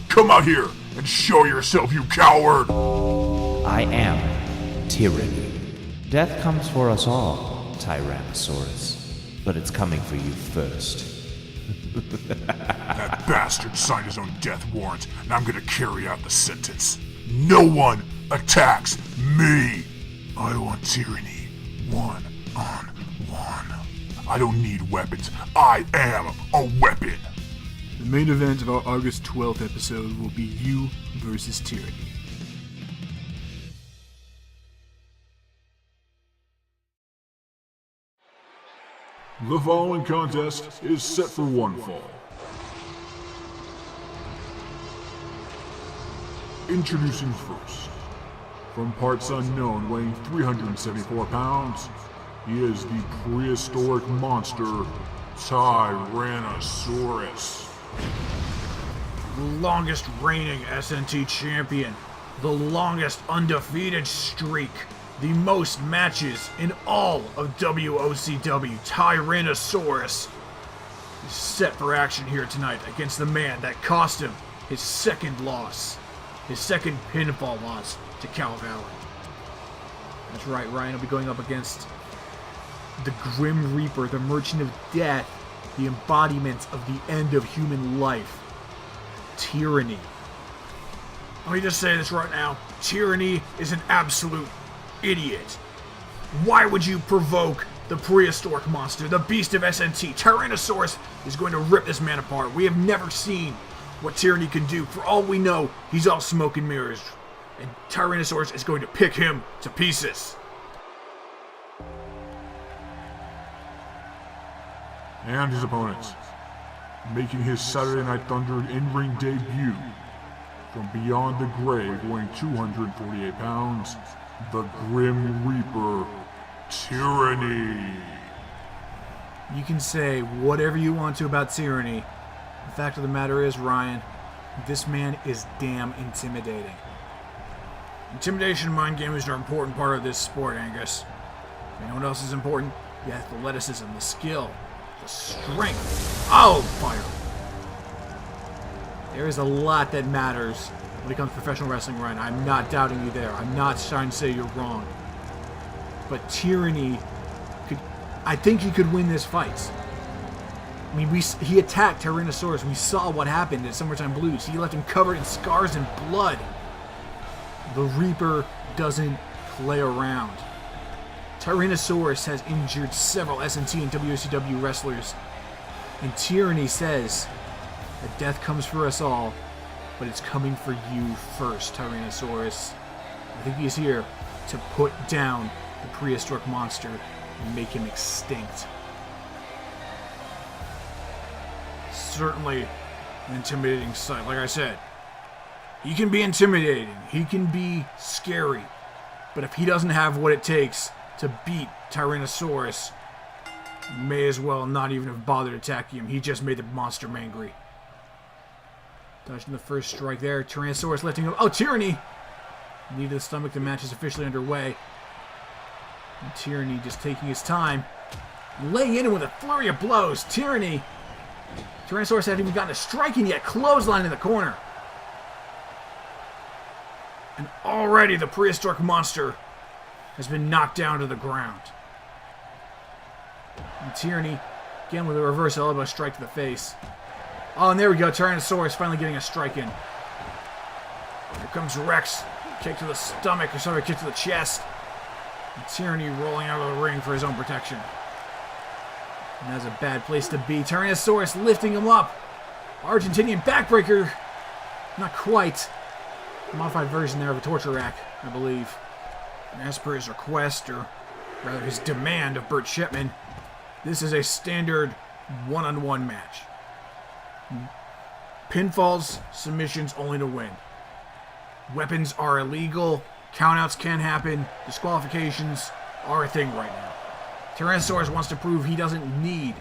Come out here and show yourself, you coward! I am Tyranny. Death comes for us all, Tyrannosaurus. But it's coming for you first. That bastard signed his own death warrant, and I'm gonna carry out the sentence. No one attacks me! I want tyranny, one-on-one. I don't need weapons. I am a weapon! The main event of our August 12th episode will be you versus Tyranny. The following contest is set for one fall. Introducing first, from parts unknown, weighing 374 pounds, he is the prehistoric monster, Tyrannosaurus. The longest reigning SNT champion, the longest undefeated streak, the most matches in all of WOCW, Tyrannosaurus is set for action here tonight against the man that cost him his second loss, his second pinfall loss to Cal Valley. That's right, Ryan will be going up against the Grim Reaper, the Merchant of Death, the embodiment of the end of human life, Tyranny. Let me just say this right now, Tyranny is an absolute idiot. Why would you provoke the prehistoric monster, the beast of SNT? Tyrannosaurus is going to rip this man apart. We have never seen what Tyranny can do. For all we know, he's all smoke and mirrors. And Tyrannosaurus is going to pick him to pieces. And his opponent, making his Saturday Night Thunder in-ring debut, from beyond the grave, weighing 248 pounds, the Grim Reaper, Tyranny. You can say whatever you want to about Tyranny. The fact of the matter is, Ryan, this man is damn intimidating. Intimidation and mind games are an important part of this sport, Angus. You know what else is important? The athleticism, the skill, the strength. Oh, fire. There is a lot that matters when it comes to professional wrestling, Ryan. I'm not doubting you there. I'm not trying to say you're wrong. But Tyranny I think he could win this fight. I mean, he attacked Tyrannosaurus. We saw what happened at Summertime Blues. He left him covered in scars and blood. The Reaper doesn't play around. Tyrannosaurus has injured several SNT and WCW wrestlers. And Tyranny says that death comes for us all, but it's coming for you first, Tyrannosaurus. I think he is here to put down the prehistoric monster and make him extinct. Certainly an intimidating sight. Like I said, he can be intimidating. He can be scary. But if he doesn't have what it takes to beat Tyrannosaurus, may as well not even have bothered attacking him. He just made the monster angry. Dodging the first strike there. Tyrannosaurus lifting him. Oh, Tyranny! Knee to the stomach. The match is officially underway. And Tyranny just taking his time. Laying in with a flurry of blows. Tyrannosaurus hadn't even gotten a strike in yet. Clothesline in the corner. And already the prehistoric monster has been knocked down to the ground. And Tyranny, again with a reverse elbow strike to the face. Oh, and there we go. Tyrannosaurus finally getting a strike in. Here comes Rex. Kick to the stomach, or sorry, kick to the chest. And Tyranny rolling out of the ring for his own protection. And that's a bad place to be. Tyrannosaurus lifting him up. Argentinian backbreaker. Not quite. A modified version there of a torture rack, I believe. And as per his request, or rather his demand of Bert Shipman, this is a standard one-on-one match. Pinfalls, submissions only to win. Weapons are illegal. Countouts can happen. Disqualifications are a thing right now. Tyrannosaurus wants to prove he doesn't need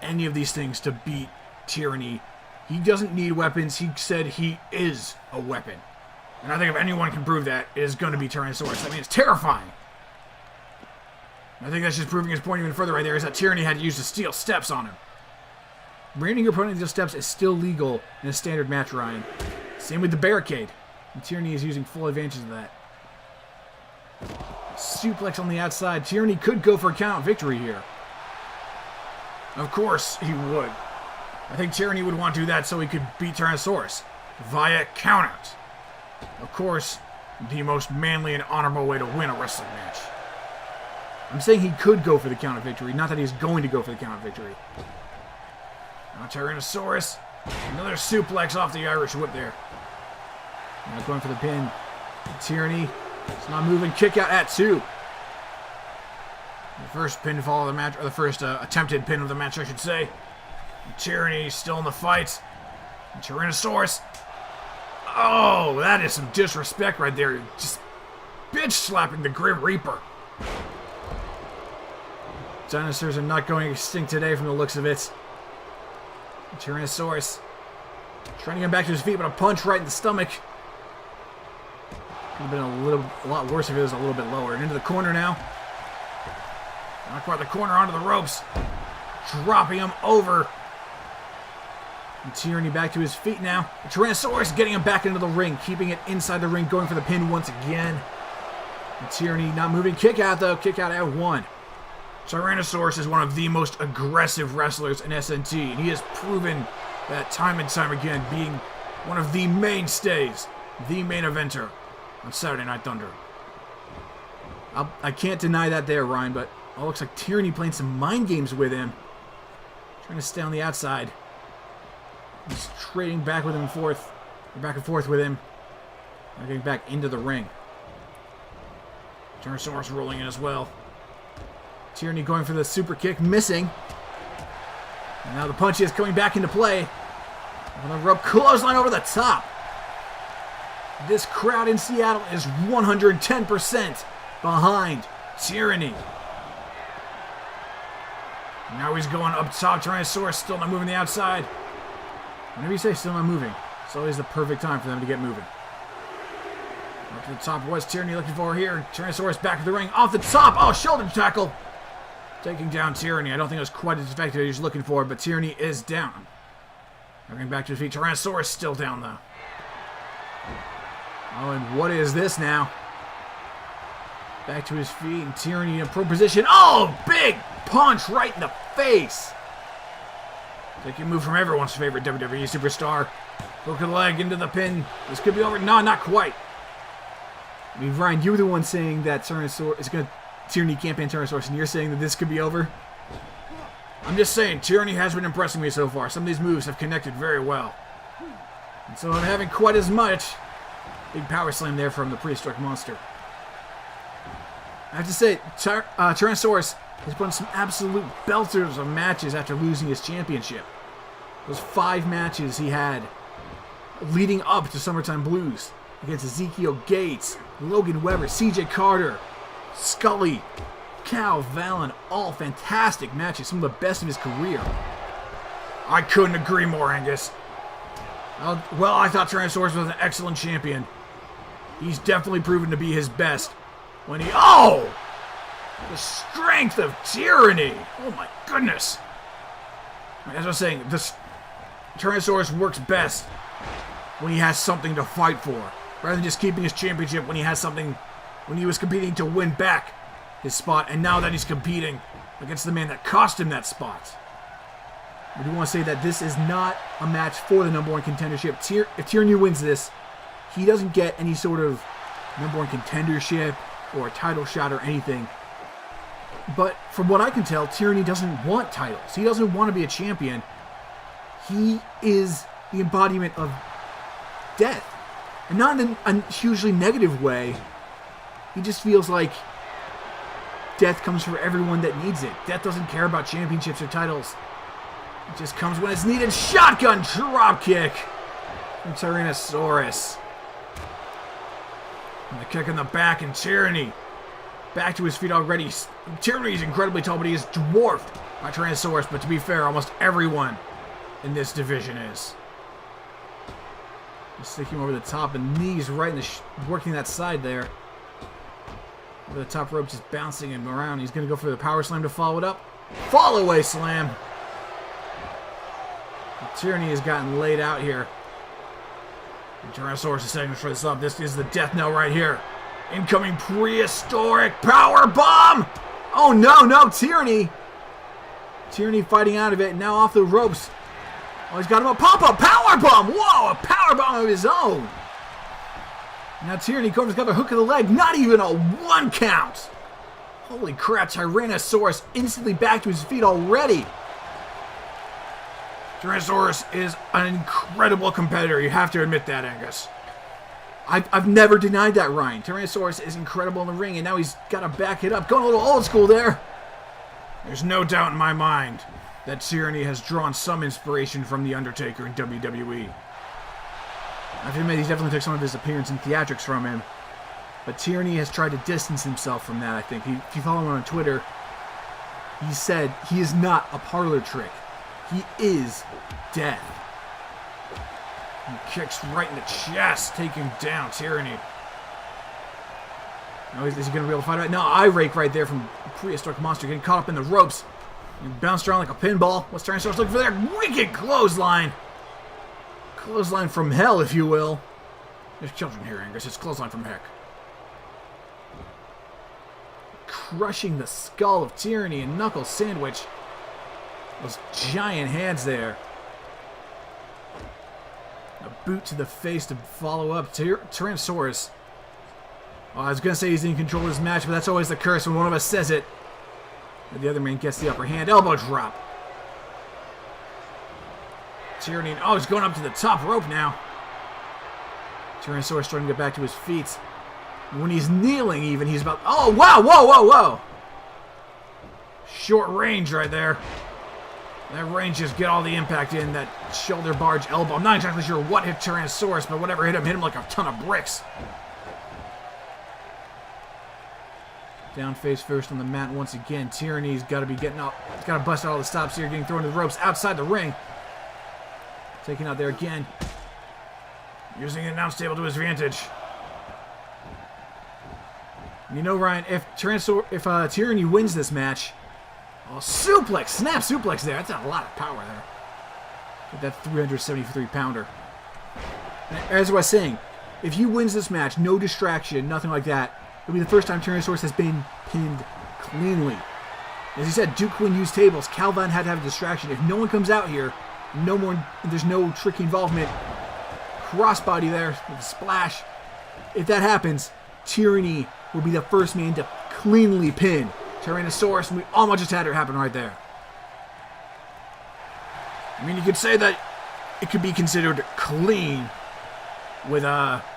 any of these things to beat Tyranny. He doesn't need weapons. He said he is a weapon. And I think if anyone can prove that, it is going to be Tyrannosaurus. I mean, it's terrifying. I think that's just proving his point even further right there, is that Tyranny had to use the steel steps on him. Branding your opponent into steps is still legal in a standard match, Ryan. Same with the barricade. And Tyranny is using full advantage of that. Suplex on the outside. Tyranny could go for a count victory here. Of course he would. I think Tyranny would want to do that so he could beat Tyrannosaurus via countout. Of course, the most manly and honorable way to win a wrestling match. I'm saying he could go for the count of victory, not that he's going to go for the count of victory. Now Tyrannosaurus, another suplex off the Irish whip there. Now going for the pin. Tyranny, it's not moving. Kick out at 2. The first pinfall of the match, or the first attempted pin of the match, I should say. Tyranny still in the fight. And Tyrannosaurus. Oh, that is some disrespect right there. Just bitch slapping the Grim Reaper. Dinosaurs are not going extinct today from the looks of it. Tyrannosaurus trying to get back to his feet, but a punch right in the stomach. Could have been a lot worse if it was a little bit lower. And into the corner now. Not quite the corner, onto the ropes. Dropping him over. And Tyranny back to his feet now. The Tyrannosaurus getting him back into the ring, keeping it inside the ring, going for the pin once again. And Tyranny not moving. Kick out though. Kick out at 1. Tyrannosaurus is one of the most aggressive wrestlers in SNT, and he has proven that time and time again, being one of the mainstays, the main eventer on Saturday Night Thunder. I can't deny that there, Ryan, but it looks like Tyranny playing some mind games with him. Trying to stay on the outside. He's trading back with him and forth, or back and forth with him. Now getting back into the ring. Tyrannosaurus rolling in as well. Tyranny going for the super kick, missing. And now the punch is coming back into play. On the rope, clothesline over the top. This crowd in Seattle is 110% behind Tyranny. Now he's going up top. Tyrannosaurus still not moving the outside. Whenever you say still not moving, it's always the perfect time for them to get moving. Up to the top was Tyranny looking for here. Tyrannosaurus back to the ring. Off the top. Oh, shoulder tackle. Taking down Tyranny. I don't think it was quite as effective as he was looking for, but Tyranny is down. Bringing back to his feet. Tyrannosaurus still down, though. Oh, and what is this now? Back to his feet, and Tyranny in pro position. Oh, big punch right in the face. Taking a move from everyone's favorite WWE superstar. Hook of the leg into the pin. This could be over. No, not quite. I mean, Ryan, you were the one saying that Tyrannosaurus is going to... Tyranny can't pin Tyrannosaurus, and you're saying that this could be over? I'm just saying, Tyranny has been impressing me so far. Some of these moves have connected very well. And so I'm having quite as much. Big power slam there from the prehistoric monster. I have to say, Tyrannosaurus has put on some absolute belters of matches after losing his championship. Those 5 matches he had leading up to Summertime Blues against Ezekiel Gates, Logan Weber, CJ Carter, Scully, Cal Valen, all fantastic matches, some of the best of his career. I couldn't agree more, Angus. Well, I thought Tyrannosaurus was an excellent champion. He's definitely proven to be his best. When he... Oh! The strength of Tyranny! Oh my goodness! As I was saying, this Tyrannosaurus works best when he has something to fight for. rather than just keeping his championship when he has something, when he was competing to win back his spot, and now that he's competing against the man that cost him that spot. I do want to say that this is not a match for the number one contendership. If Tyranny wins this, he doesn't get any sort of number one contendership or a title shot or anything. But from what I can tell, Tyranny doesn't want titles. He doesn't want to be a champion. He is the embodiment of death. And not in a hugely negative way. He just feels like death comes for everyone that needs it. Death doesn't care about championships or titles. It just comes when it's needed. Shotgun dropkick from Tyrannosaurus. And the kick in the back, and Tyranny back to his feet already. Tyranny is incredibly tall, but he is dwarfed by Tyrannosaurus. But to be fair, almost everyone in this division is. Just sticking over the top, and knees right in the working that side there. Over the top rope, just bouncing him around. He's going to go for the power slam to follow it up. Fall away slam. Tyranny has gotten laid out here. And Tyrannosaurus is setting for this up. This is the death knell right here. Incoming prehistoric power bomb. Oh no, Tyranny. Tyranny fighting out of it. Now off the ropes. Oh, he's got him a pop-up power bomb. Whoa, a power bomb of his own. Now Tyranny Cobra's got a hook of the leg. Not even a 1 count. Holy crap, Tyrannosaurus instantly back to his feet already. Tyrannosaurus is an incredible competitor. You have to admit that, Angus. I've never denied that, Ryan. Tyrannosaurus is incredible in the ring, and now he's got to back it up. Going a little old school there. There's no doubt in my mind that Tyranny has drawn some inspiration from The Undertaker in WWE. I have to admit, he definitely took some of his appearance and theatrics from him. But Tyranny has tried to distance himself from that, I think. If you follow him on Twitter, he said he is not a parlor trick. He is death. He kicks right in the chest, taking down Tyranny. Now, is he going to be able to fight it? No, eye rake right there from Prehistoric Monster, getting caught up in the ropes. And bounced around like a pinball. What's Tyrannosaurus looking for there? Wicked clothesline. Clothesline from hell, if you will. There's children here, Angus. It's clothesline from heck. Crushing the skull of Tyranny and knuckle sandwich. Those giant hands there. A boot to the face to follow up. Tyrannosaurus. Oh, I was going to say he's in control of this match, but that's always the curse when one of us says it. And the other man gets the upper hand. Elbow drop. Tyranny. Oh, he's going up to the top rope now. Tyrannosaurus starting to get back to his feet. When he's kneeling even, he's about... Oh, wow, whoa. Short range right there. That range just get all the impact in. That shoulder barge elbow. I'm not exactly sure what hit Tyrannosaurus, but whatever hit him like a ton of bricks. Down face first on the mat once again. Tyranny's got to be getting up. He's got to bust out all the stops here, getting thrown to the ropes outside the ring. Taking out there again. Using an announce table to his advantage. And you know, Ryan, if Tyranny wins this match, oh, suplex, snap suplex there. That's a lot of power there. Get that 373-pounder. As I was saying, if he wins this match, no distraction, nothing like that, it'll be the first time Tyrannosaurus has been pinned cleanly. As he said, Duke Quinn used tables. Calvin had to have a distraction. If no one comes out here, there's no tricky involvement. Crossbody there with a splash. If that happens, Tyranny will be the first man to cleanly pin Tyrannosaurus, and we almost just had it happen right there. I mean, you could say that it could be considered clean with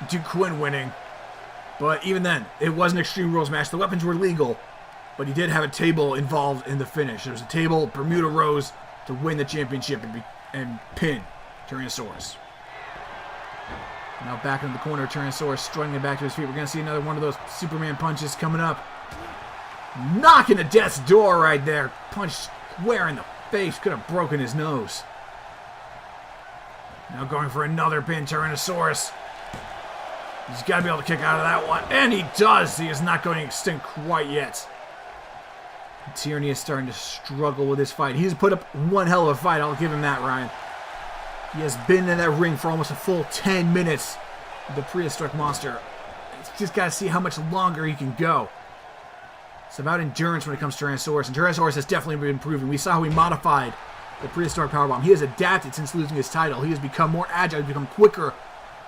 Duke Quinn winning. But even then, it was an Extreme Rules match. The weapons were legal, but he did have a table involved in the finish. There was a table, Bermuda Rose, to win the championship and pin Tyrannosaurus. Now back in the corner, Tyrannosaurus struggling back to his feet. We're going to see another one of those Superman punches coming up. Knocking the death's door right there. Punch square in the face. Could have broken his nose. Now going for another pin, Tyrannosaurus. He's got to be able to kick out of that one. And he does. He is not going extinct quite yet. Tyranny is starting to struggle with this fight. He's put up one hell of a fight. I'll give him that, Ryan. He has been in that ring for almost a full 10 minutes. the prehistoric monster. It's just got to see how much longer he can go. It's about endurance when it comes to Tyrannosaurus, and Tyrannosaurus has definitely been improving. We saw how he modified the prehistoric powerbomb. He has adapted since losing his title. He has become more agile, he's become quicker.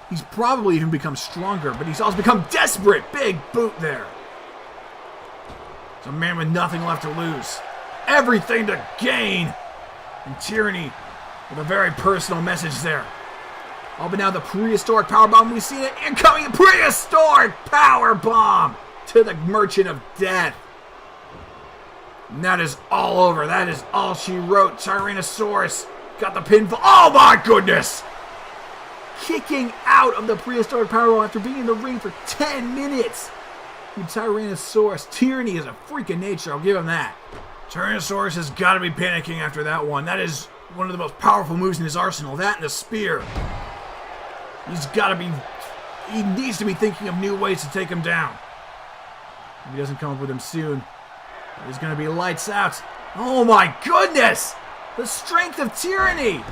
He's probably even become stronger, but he's also become desperate. Big boot there. It's a man with nothing left to lose. Everything to gain. And Tyranny with a very personal message there. Oh, but now the prehistoric powerbomb. We've seen it incoming. Prehistoric powerbomb to the Merchant of Death. And that is all over. That is all she wrote. Tyrannosaurus got the pinfall. Oh my goodness! Kicking out of the prehistoric powerbomb after being in the ring for 10 minutes. Tyrannosaurus. Tyranny is a freak of nature. I'll give him that. Tyrannosaurus has got to be panicking after that one. That is one of the most powerful moves in his arsenal. That and the spear. He's got to be... He needs to be thinking of new ways to take him down. If he doesn't come up with them soon, he's going to be lights out. Oh my goodness! The strength of Tyranny!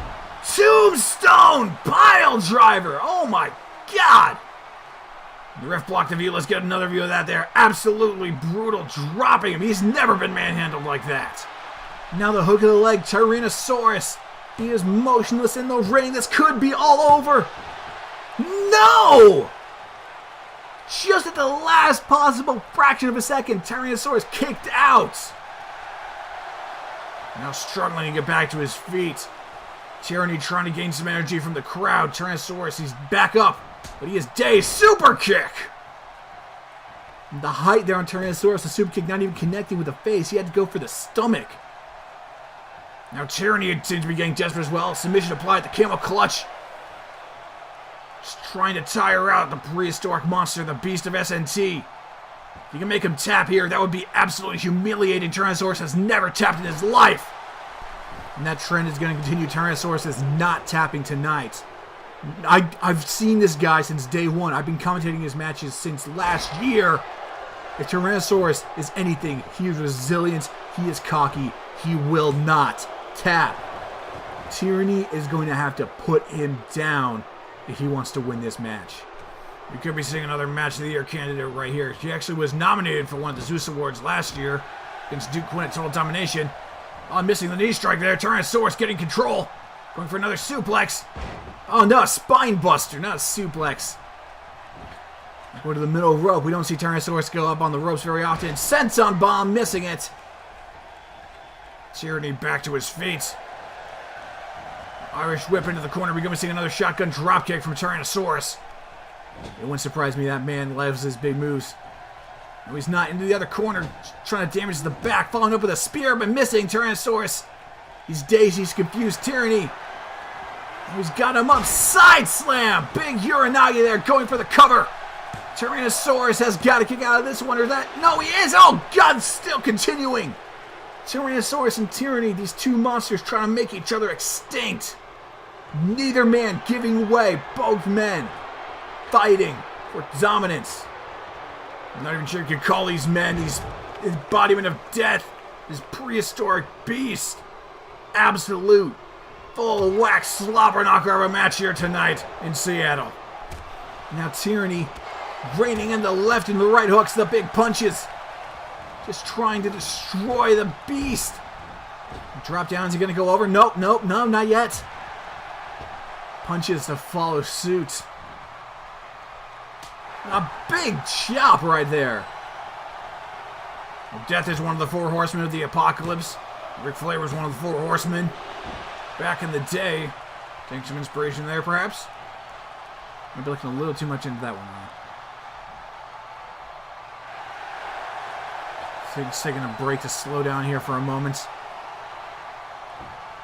Tombstone pile driver! Oh my god! The ref blocked the view. Let's get another view of that there. Absolutely brutal, dropping him. He's never been manhandled like that. Now the hook of the leg, Tyrannosaurus. He is motionless in the ring. This could be all over. No! Just at the last possible fraction of a second, Tyrannosaurus kicked out. Now struggling to get back to his feet. Tyranny trying to gain some energy from the crowd. Tyrannosaurus, he's back up, but he is dazed. Super kick! The height there on Tyrannosaurus, the super kick not even connecting with the face. He had to go for the stomach. Now Tyranny seems to be getting desperate as well. Submission applied, the camel clutch. Just trying to tire out the prehistoric monster, the beast of SNT. If you can make him tap here, that would be absolutely humiliating. Tyrannosaurus has never tapped in his life. And that trend is going to continue. Tyrannosaurus is not tapping tonight. I've seen this guy since day one. I've been commentating his matches since last year. If Tyrannosaurus is anything, he is resilient, he is cocky, he will not tap. Tyranny is going to have to put him down if he wants to win this match. We could be seeing another Match of the Year candidate right here. He actually was nominated for one of the Zeus Awards last year against Duke Quinn at Total Domination. Oh, missing the knee strike there. Tyrannosaurus getting control. Going for another suplex. Oh no, a spine buster, not a suplex. Go to the middle rope. We don't see Tyrannosaurus go up on the ropes very often. Senton bomb, missing it. Tyranny back to his feet. Irish whip into the corner. We're going to see another shotgun dropkick from Tyrannosaurus. It wouldn't surprise me that man loves his big moves. No, he's not. Into the other corner, trying to damage the back. Following up with a spear, but missing. Tyrannosaurus. He's dazed. He's confused. Tyranny. He's got him up. Side slam. Big Uranagi there, going for the cover. Tyrannosaurus has got to kick out of this one, or that. No, he is. Oh, God, still continuing. Tyrannosaurus and Tyranny, these two monsters trying to make each other extinct. Neither man giving way. Both men fighting for dominance. I'm not even sure you could call these men these embodiment of death. This prehistoric beast. Absolute, full of wax slobber knocker of a match here tonight in Seattle. Now Tyranny raining in the left and the right hooks, the big punches. Just trying to destroy the beast. Drop down, is he going to go over? Nope, nope, no, not yet. Punches to follow suit. A big chop right there. Well, Death is one of the four horsemen of the apocalypse. Ric Flair was one of the four horsemen back in the day. Take some inspiration there, perhaps. Might be looking a little too much into that one, though. Just taking a break to slow down here for a moment.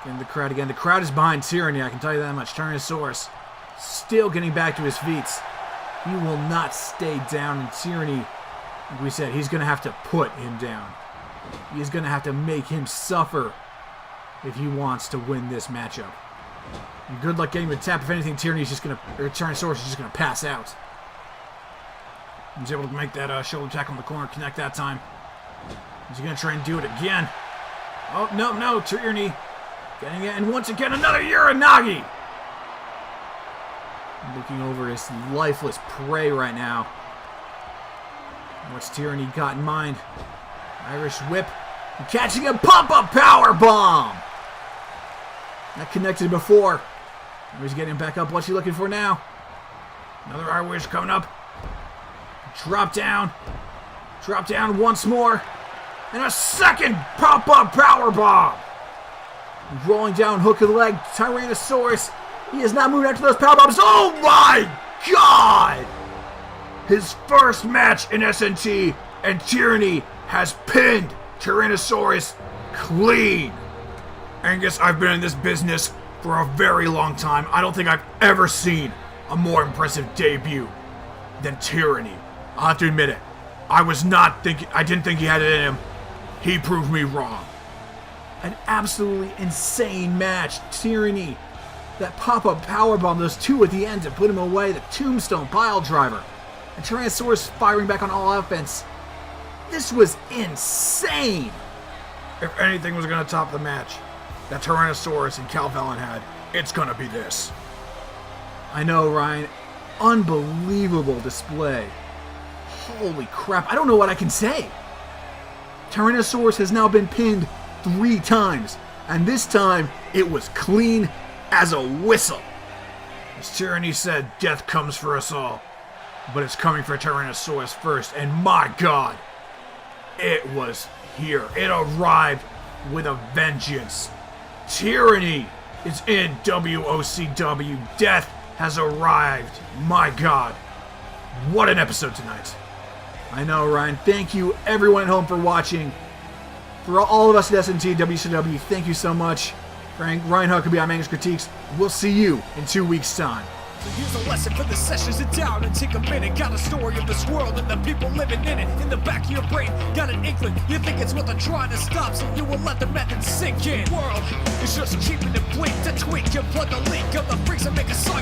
Getting the crowd again. The crowd is behind Tyranny, I can tell you that much. Tyrannosaurus still getting back to his feet. He will not stay down, and Tyranny, like we said, he's going to have to put him down. He is going to have to make him suffer if he wants to win this matchup. And good luck getting him to tap. If anything, Tyranny's just going to, or Tyrannosaurus is just going to pass out. He's able to make that shoulder tackle in the corner, connect that time. He's going to try and do it again. Oh, no, Tyranny getting it, and once again, another Uranagi. Looking over his lifeless prey right now. What's Tyranny got in mind? Irish whip. Catching a pop-up power bomb. That connected before. He's getting back up. What's he looking for now? Another Irish coming up. Drop down. Drop down once more. And a second pop-up power bomb. Rolling down, hook of the leg. Tyrannosaurus. He is not moving after those power bombs. Oh my God! His first match in SNT, and Tyranny has pinned Tyrannosaurus clean. Angus, I've been in this business for a very long time. I don't think I've ever seen a more impressive debut than Tyranny. I'll have to admit it. I didn't think he had it in him. He proved me wrong. An absolutely insane match. Tyranny, that pop-up powerbomb, those two at the end to put him away, the tombstone pile driver, and Tyrannosaurus firing back on all offense. This was insane. If anything was going to top the match that Tyrannosaurus and Cal Velan had, it's going to be this. I know, Ryan. Unbelievable display. Holy crap. I don't know what I can say. Tyrannosaurus has now been pinned 3 times, and this time it was clean as a whistle. As Tyranny said, death comes for us all, but it's coming for Tyrannosaurus first, and my God, it was here. It arrived with a vengeance. Tyranny is in WOCW. Death has arrived. My God, what an episode tonight. I know, Ryan. Thank you, everyone at home, for watching. For all of us at SNT WCW, thank you so much. Frank, Ryan Huckabee, I'm Angus Critiques. We'll see you in 2 weeks' time. So here's a lesson for the sessions. Sit down and take a minute. Got a story of this world and the people living in it. In the back of your brain, got an inkling. You think it's what they're trying to stop, so you will let the method sink in. World is just cheap and blink to tweak. You plug the leak of the freaks and make a song.